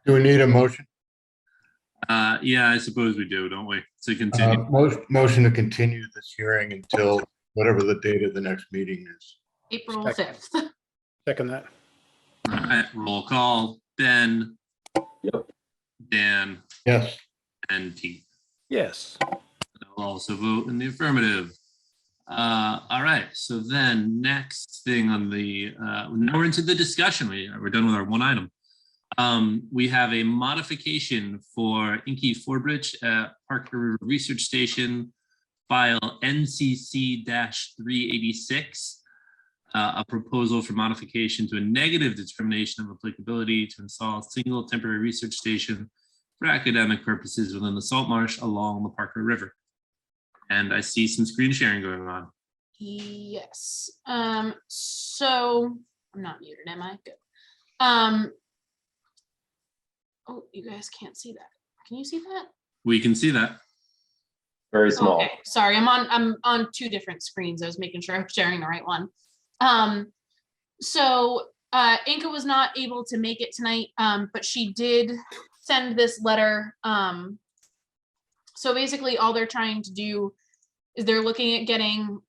G: Do we need a motion?
A: Yeah, I suppose we do, don't we? To continue.
G: Motion to continue this hearing until whatever the date of the next meeting is.
D: April 5th.
F: Second that.
A: All right, roll call. Ben.
B: Yep.
A: Dan.
G: Yes.
A: And Pete.
F: Yes.
A: I'll also vote in the affirmative. All right, so then next thing on the, now we're into the discussion. We're done with our one item. We have a modification for Inky Forbridge at Parker River Research Station, file NCC-386. A proposal for modification to a negative determination of applicability to install a single temporary research station for academic purposes within the salt marsh along the Parker River. And I see some screen sharing going on.
D: Yes, so I'm not muted, am I? Good. Oh, you guys can't see that. Can you see that?
A: We can see that.
B: Very small.
D: Okay, sorry, I'm on two different screens. I was making sure I was sharing the right one. So Inca was not able to make it tonight, but she did send this letter. So basically all they're trying to do is they're looking at getting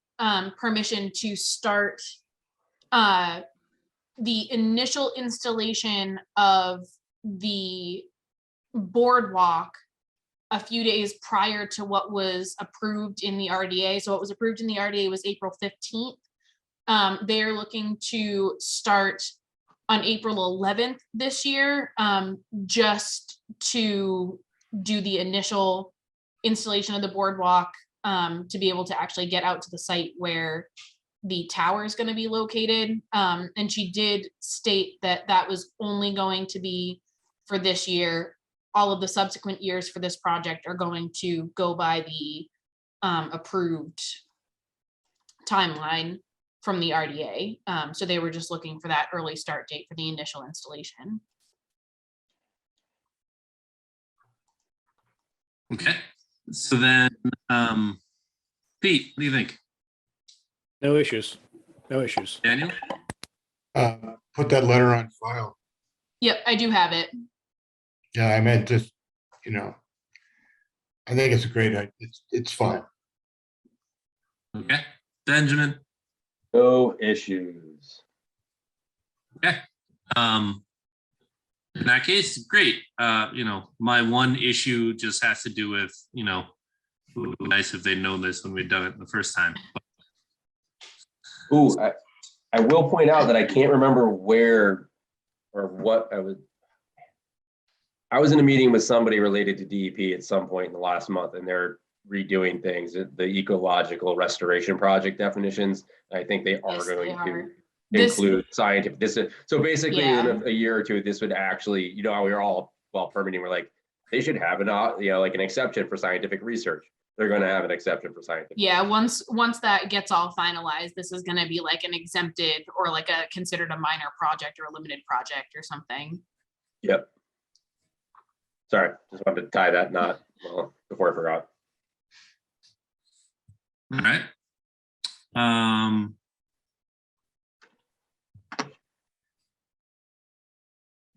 D: permission to start the initial installation of the boardwalk a few days prior to what was approved in the RDA. So what was approved in the RDA was April 15th. They're looking to start on April 11th this year, just to do the initial installation of the boardwalk, to be able to actually get out to the site where the tower is going to be located. And she did state that that was only going to be for this year. All of the subsequent years for this project are going to go by the approved timeline from the RDA. So they were just looking for that early start date for the initial installation.
A: Okay, so then, Pete, what do you think?
F: No issues. No issues.
A: Daniel?
G: Put that letter on file.
D: Yep, I do have it.
G: Yeah, I meant just, I think it's a great idea. It's fine.
A: Okay, Benjamin?
B: No issues.
A: Okay. In that case, great. My one issue just has to do with, it would be nice if they'd known this when we'd done it the first time.
B: Ooh, I will point out that I can't remember where or what I was in a meeting with somebody related to DEP at some point in the last month, and they're redoing things, the ecological restoration project definitions. I think they are
D: Yes,
B: going
D: they
B: to
D: are. This-
B: include scientific. So basically, in
D: Yeah.
B: a year or two, this would actually, how we were all, permitting, we're like, they should have like an exception for scientific research. They're going to have an exception for scientific.
D: Yeah, once that gets all finalized, this is gonna be like an exempted or like a considered a minor project or a limited project or something.
B: Yep. Sorry, just wanted to tie that knot before I forgot.
A: All right.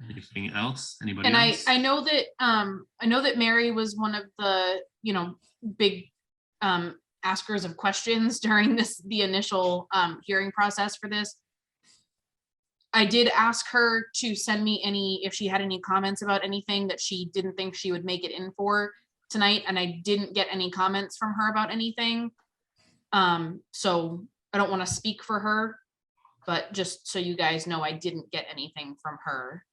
A: Anything else? Anybody
D: And
A: else?
D: I know that Mary was one of the, big askers of questions during the initial hearing process for this. I did ask her to send me if she had any comments about anything that she didn't think she would make it in for tonight, and I didn't get any comments from her about anything. So I don't want to speak for her, but just so you guys know, I didn't get anything from her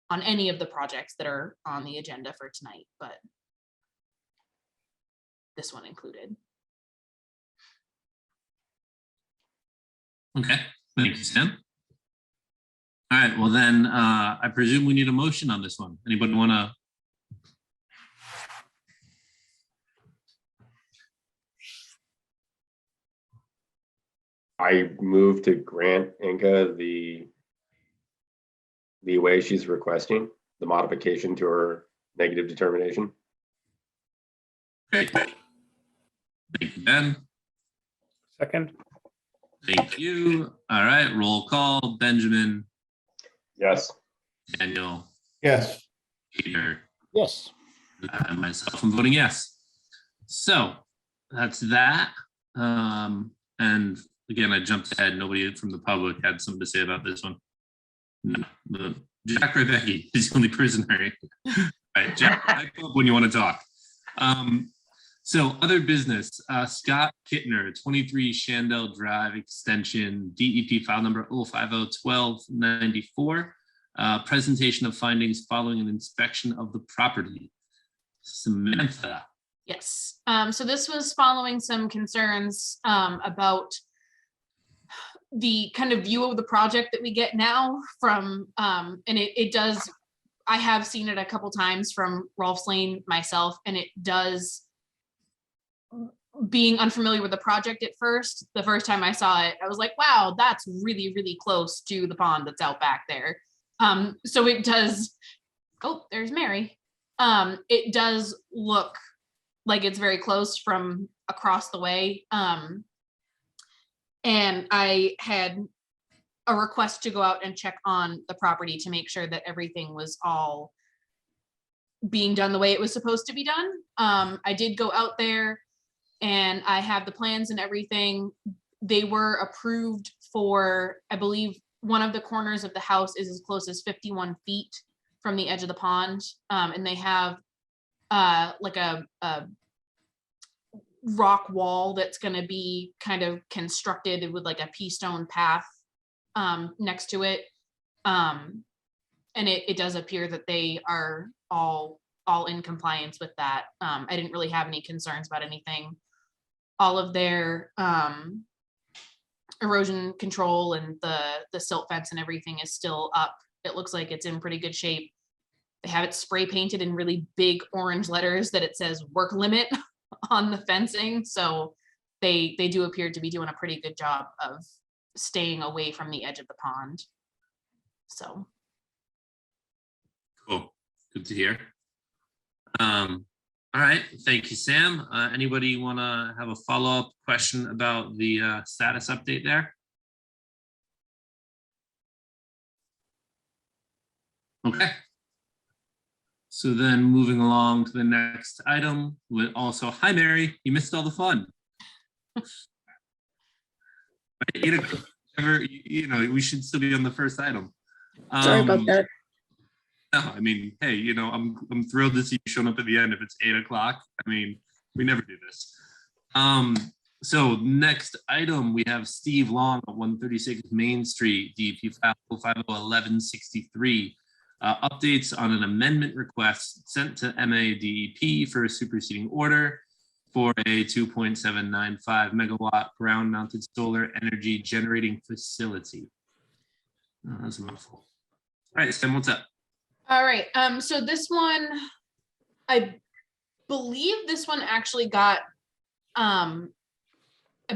D: on any of the projects that are on the agenda for tonight, but this one included.
A: Okay, thank you, Sam. All right, well then, I presume we need a motion on this one. Anybody want to?
B: I move to grant Inca the way she's requesting, the modification to her negative determination.
A: Great. Thank you, Ben.
F: Second.
A: Thank you. All right, roll call. Benjamin,
B: Yes.
A: Daniel,
G: Yes.
A: Peter,
F: Yes.
A: and myself, I'm voting yes. So that's that. And again, I jumped ahead. Nobody from the public had something to say about this one. No, Jack Rebecki is the only person here. All right, Jack, back up when you want to talk. So other business, Scott Kittner, 23 Shandell Drive Extension, DEP file number 0501294. Presentation of findings following an inspection of the property. Samantha.
D: Yes, so this was following some concerns about the kind of view of the project that we get now from, and it does, I have seen it a couple times from Rolfs Lane myself, and it does being unfamiliar with the project at first, the first time I saw it, I was like, wow, that's really, really close to the pond that's out back there. So it does, oh, there's Mary. It does look like it's very close from across the way. And I had a request to go out and check on the property to make sure that everything was all being done the way it was supposed to be done. I did go out there and I have the plans and everything. They were approved for, I believe, one of the corners of the house is as close as 51 feet from the edge of the pond. And they have like a rock wall that's going to be kind of constructed with like a pea stone path next to it. And it does appear that they are all in compliance with that. I didn't really have any concerns about anything. All of their erosion control and the silt fence and everything is still up. It looks like it's in pretty good shape. They have it spray painted in really big orange letters that it says work limit on the fencing. So they do appear to be doing a pretty good job of staying away from the edge of the pond. So.
A: Cool. Good to hear. All right. Thank you, Sam. Anybody want to have a follow-up question about the status update there? Okay. So then moving along to the next item with also, hi, Mary, you missed all the fun. You know, we should still be on the first item.
I: Sorry about that.
A: No, I mean, hey, you know, I'm thrilled to see you showing up at the end if it's 8 o'clock. I mean, we never do this. So next item, we have Steve Long at 136 Main Street, DP 501163. Updates on an amendment request sent to MADEP for a superseding order for a 2.795 megawatt ground mounted solar energy generating facility. Oh, that's a mouthful. All right, Sam, what's up?
D: All right, so this one, I believe this one actually got, I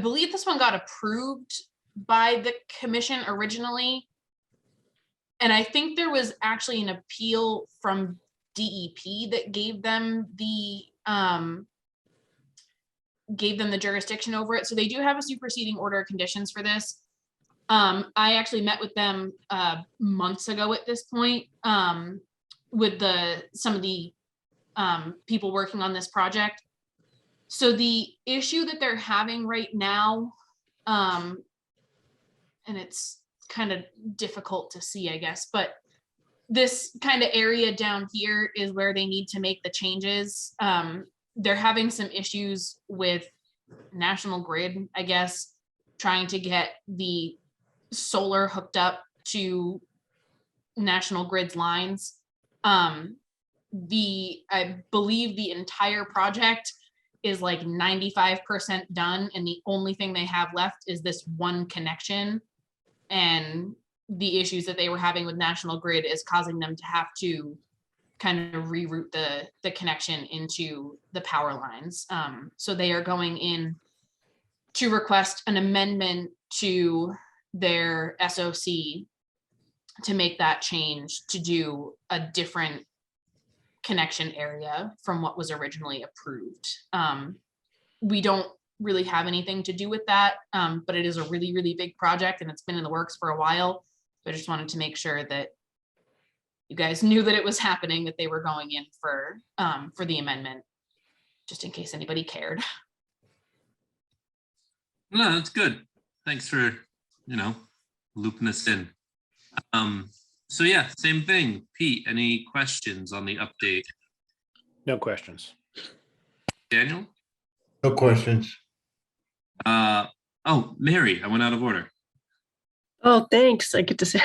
D: believe this one got approved by the commission originally. And I think there was actually an appeal from DEP that gave them the jurisdiction over it. So they do have a superseding order of conditions for this. I actually met with them months ago at this point with some of the people working on this project. So the issue that they're having right now, and it's kind of difficult to see, I guess, but this kind of area down here is where they need to make the changes. They're having some issues with National Grid, I guess, trying to get the solar hooked up to National Grid's lines. I believe the entire project is like 95% done, and the only thing they have left is this one connection. And the issues that they were having with National Grid is causing them to have to kind of reroute the connection into the power lines. So they are going in to request an amendment to their SOC to make that change to do a different connection area from what was originally approved. We don't really have anything to do with that, but it is a really, really big project and it's been in the works for a while. So I just wanted to make sure that you guys knew that it was happening, that they were going in for the amendment, just in case anybody cared.
A: No, that's good. Thanks for, you know, looping us in. So yeah, same thing. Pete, any questions on the update?
F: No questions.
A: Daniel?
G: No questions.
A: Oh, Mary, I went out of order.
I: Oh, thanks. I get to say,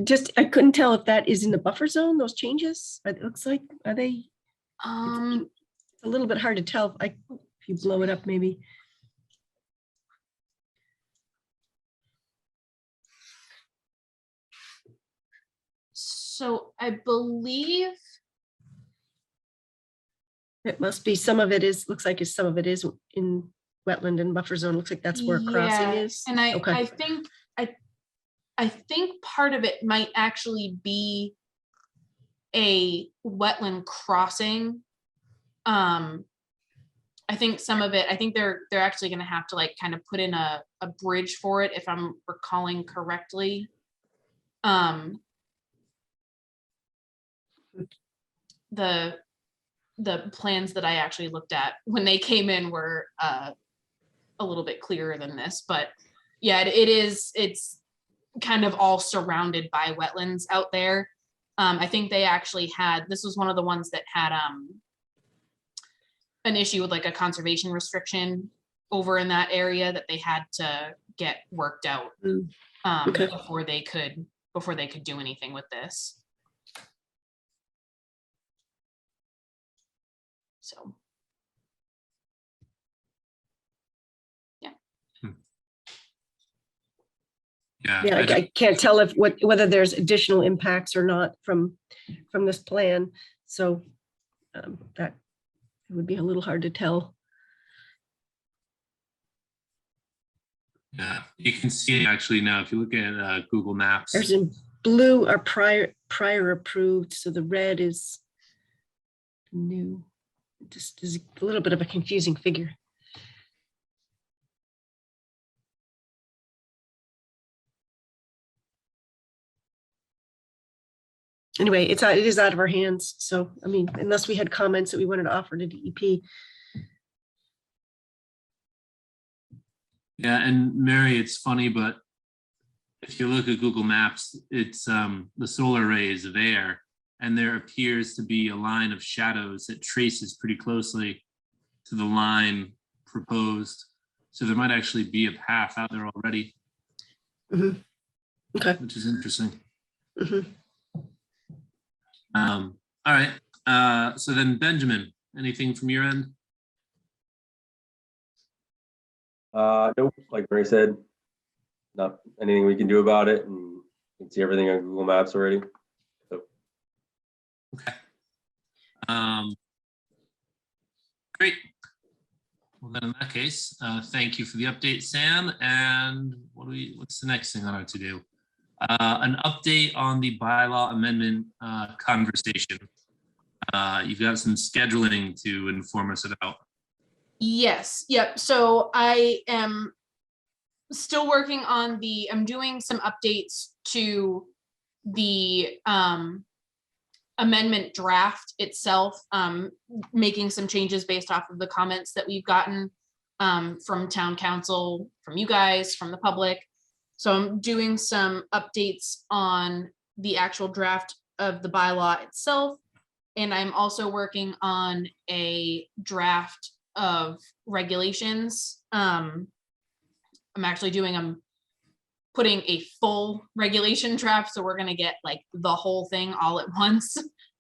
I: just, I couldn't tell if that is in the buffer zone, those changes. It looks like, are they? It's a little bit hard to tell if you blow it up, maybe.
D: So I believe
I: It must be, some of it is, looks like some of it is in wetland and buffer zone. Looks like that's where crossing
D: Yeah,
I: is.
D: And
I: Okay.
D: I think part of it might actually be a wetland crossing. I think some of it, I think they're actually gonna have to like kind of put in a bridge for it, if I'm recalling correctly. The plans that I actually looked at when they came in were a little bit clearer than this, but yeah, it's kind of all surrounded by wetlands out there. I think they actually had, this was one of the ones that had an issue with like a conservation restriction over in that area that they had to get worked out
I: Okay.
D: before they could do anything with this. So.
A: Yeah.
I: Yeah, I can't tell if whether there's additional impacts or not from this plan. So that would be a little hard to tell.
A: Yeah, you can see it actually now, if you look at Google Maps.
I: There's in blue are prior approved, so the red is new. Just is a little bit of a confusing figure. Anyway, it is out of our hands. So, I mean, unless we had comments that we wanted to offer to DEP.
A: Yeah, and Mary, it's funny, but if you look at Google Maps, it's the solar array is there, and there appears to be a line of shadows that traces pretty closely to the line proposed. So there might actually be a path out there already.
I: Mm-hmm. Okay.
A: Which is interesting.
I: Mm-hmm.
A: All right. So then Benjamin, anything from your end?
B: Nope, like Mary said, not anything we can do about it, and you can see everything on Google Maps already. So.
A: Okay. Great. Well, then in that case, thank you for the update, Sam. And what's the next thing on our to-do? An update on the bylaw amendment conversation. You've got some scheduling to inform us about.
D: Yes, yep. So I am still working on I'm doing some updates to the amendment draft itself, making some changes based off of the comments that we've gotten from town council, from you guys, from the public. So I'm doing some updates on the actual draft of the bylaw itself. And I'm also working on a draft of regulations. I'm putting a full regulation draft, so we're going to get like the whole thing all at once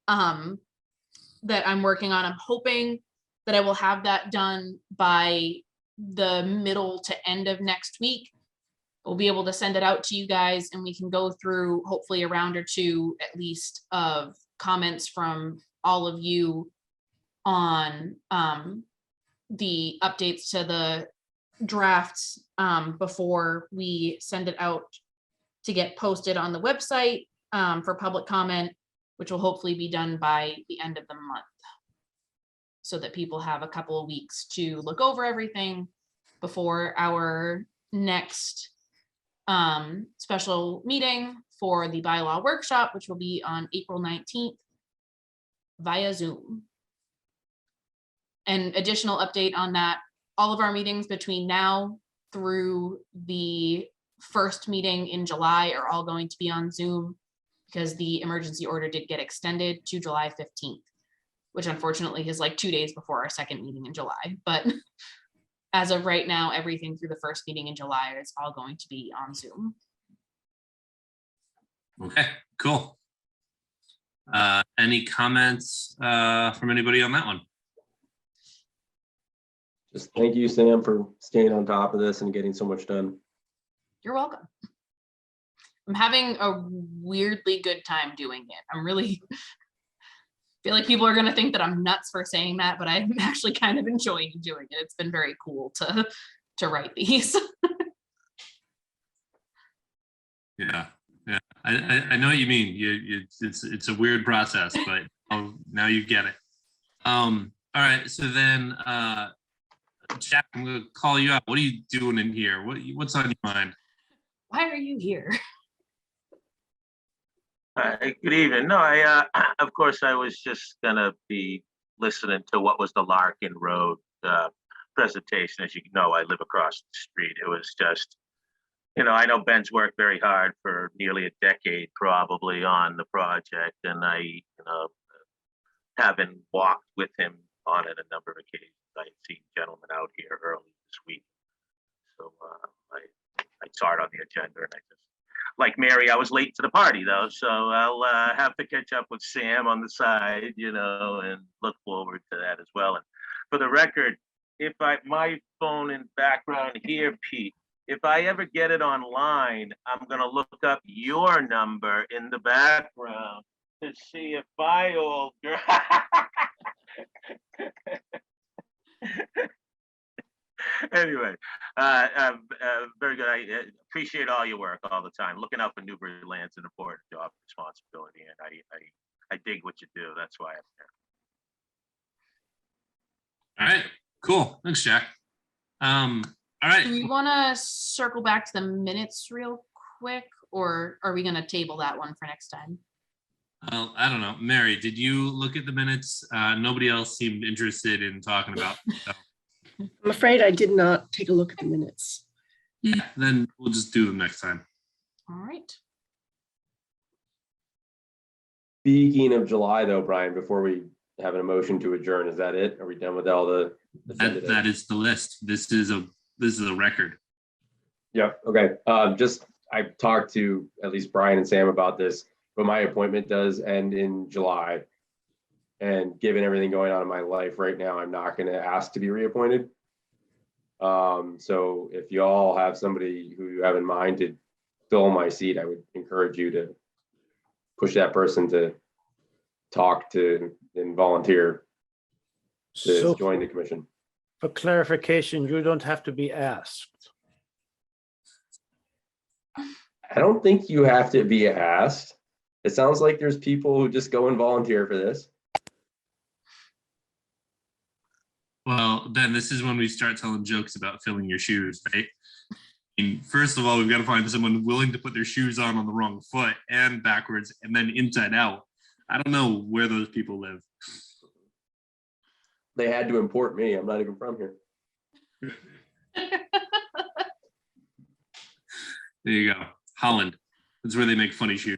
D: that I'm working on. I'm hoping that I will have that done by the middle to end of next week. We'll be able to send it out to you guys, and we can go through hopefully a round or two at least of comments from all of you on the updates to the drafts before we send it out to get posted on the website for public comment, which will hopefully be done by the end of the month, so that people have a couple of weeks to look over everything before our next special meeting for the bylaw workshop, which will be on April 19th via Zoom. An additional update on that, all of our meetings between now through the first meeting in July are all going to be on Zoom, because the emergency order did get extended to July 15th, which unfortunately is like 2 days before our second meeting in July. But as of right now, everything through the first meeting in July is all going to be on Zoom.
A: Okay, cool. Any comments from anybody on that one?
B: Just thank you, Sam, for staying on top of this and getting so much done.
D: You're welcome. I'm having a weirdly good time doing it. I'm really feel like people are going to think that I'm nuts for saying that, but I'm actually kind of enjoying doing it. It's been very cool to write these.
A: Yeah, yeah. I know what you mean. It's a weird process, but now you get it. All right. So then, Jack, I'm gonna call you out. What are you doing in here? What's on your mind?
D: Why are you here?
J: Good evening. No, of course, I was just gonna be listening to what was the Larkin Road presentation. As you know, I live across the street. It was just, I know Ben's worked very hard for nearly a decade, probably, on the project, and I, having walked with him on it a number of occasions. I had seen gentlemen out here early this week, so I saw it on the agenda, and I just, like Mary, I was late to the party though, so I'll have to catch up with Sam on the side, and look forward to that as well. And for the record, if my phone in background here, Pete, if I ever get it online, I'm gonna look up your number in the background to see if my old girl. Anyway, very good. I appreciate all your work all the time. Looking out for Newbury Land's an important job responsibility, and I dig what you do. That's why I'm here.
A: All right, cool. Thanks, Jack. All right.
D: Do we want to circle back to the minutes real quick, or are we going to table that one for next time?
A: Well, I don't know. Mary, did you look at the minutes? Nobody else seemed interested in talking about them, so.
I: I'm afraid I did not take a look at the minutes.
A: Yeah, then we'll just do them next time.
D: All right.
B: Speaking of July though, Brian, before we have an motion to adjourn, is that it? Are we done with all the?
A: That is the list. This is a record.
B: Yeah, okay. I've talked to at least Brian and Sam about this, but my appointment does end in July. And given everything going on in my life right now, I'm not going to ask to be reappointed. So if you all have somebody who you have in mind to fill my seat, I would encourage you to push that person to talk to and volunteer to
F: So
B: join the commission.
F: for clarification, you don't have to be asked.
B: I don't think you have to be asked. It sounds like there's people who just go and volunteer for this.
A: Well, Ben, this is when we start telling jokes about filling your shoes, right? I mean, first of all, we've got to find someone willing to put their shoes on the wrong foot and backwards and then inside out. I don't know where those people live.
B: They had to import me. I'm not even from here.
A: There you go. Holland. That's where they make funny shoes.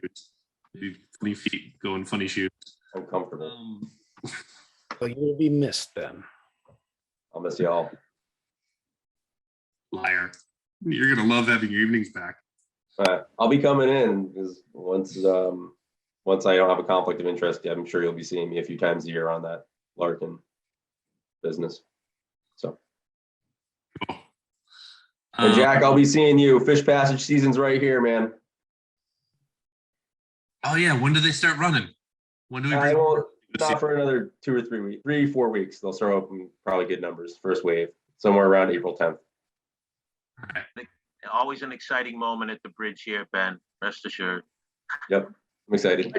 A: Funny feet go in funny shoes.
B: Uncomfortable.
F: So you will be missed, Ben.
B: I'll miss y'all.
A: Liar. You're going to love having your evenings back.
B: I'll be coming in because once I don't have a conflict of interest, I'm sure you'll be seeing me a few times a year on that Larkin business. So.
A: Cool.
B: And Jack, I'll be seeing you. Fish Passage season's right here, man.
A: Oh yeah, when do they start running? When do we?
B: I won't stop for another 2 or 3 weeks, 3-4 weeks. They'll start opening probably good numbers. First wave somewhere around April 10th.
A: All right.
J: Always an exciting moment at the bridge here, Ben. Rest assured.
B: Yep, I'm excited.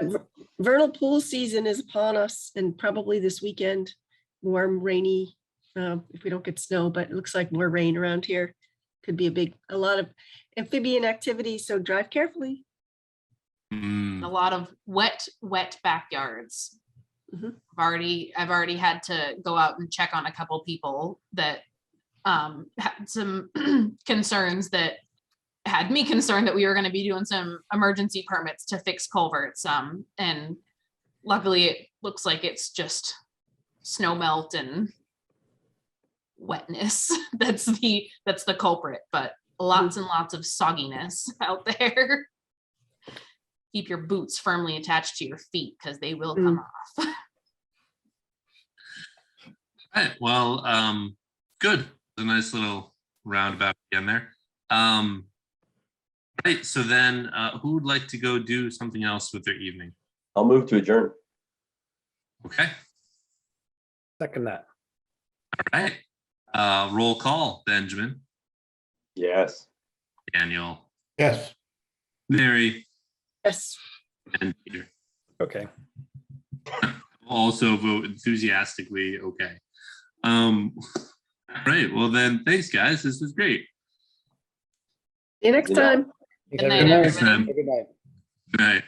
I: Vernal pool season is upon us, and probably this weekend, warm, rainy, if we don't get snow, but it looks like more rain around here. Could be a lot of amphibian activity, so drive carefully.
D: A lot of wet backyards.
I: Mhm.
D: I've already had to go out and check on a couple people that had some concerns that had me concerned that we were going to be doing some emergency permits to fix culverts. And luckily it looks like it's just snow melt and wetness. That's the culprit, but lots and lots of sogginess out there. Keep your boots firmly attached to your feet because they will come off.
A: All right. Well, good. A nice little roundabout again there. Right. So then, who would like to go do something else with their evening?
B: I'll move to adjourn.
A: Okay,
F: Second that.
A: all right. Roll call, Benjamin,
B: Yes.
A: Daniel,
G: Yes,
A: Mary,
I: Yes.
A: and Peter.
F: Okay.
A: Also vote enthusiastically, okay. All right, well then, thanks, guys. This is great.
I: See you next
B: Good night.
I: time.
F: Thanks,
D: Good night,
F: everyone.
D: everybody.
F: Good night.
A: Good night.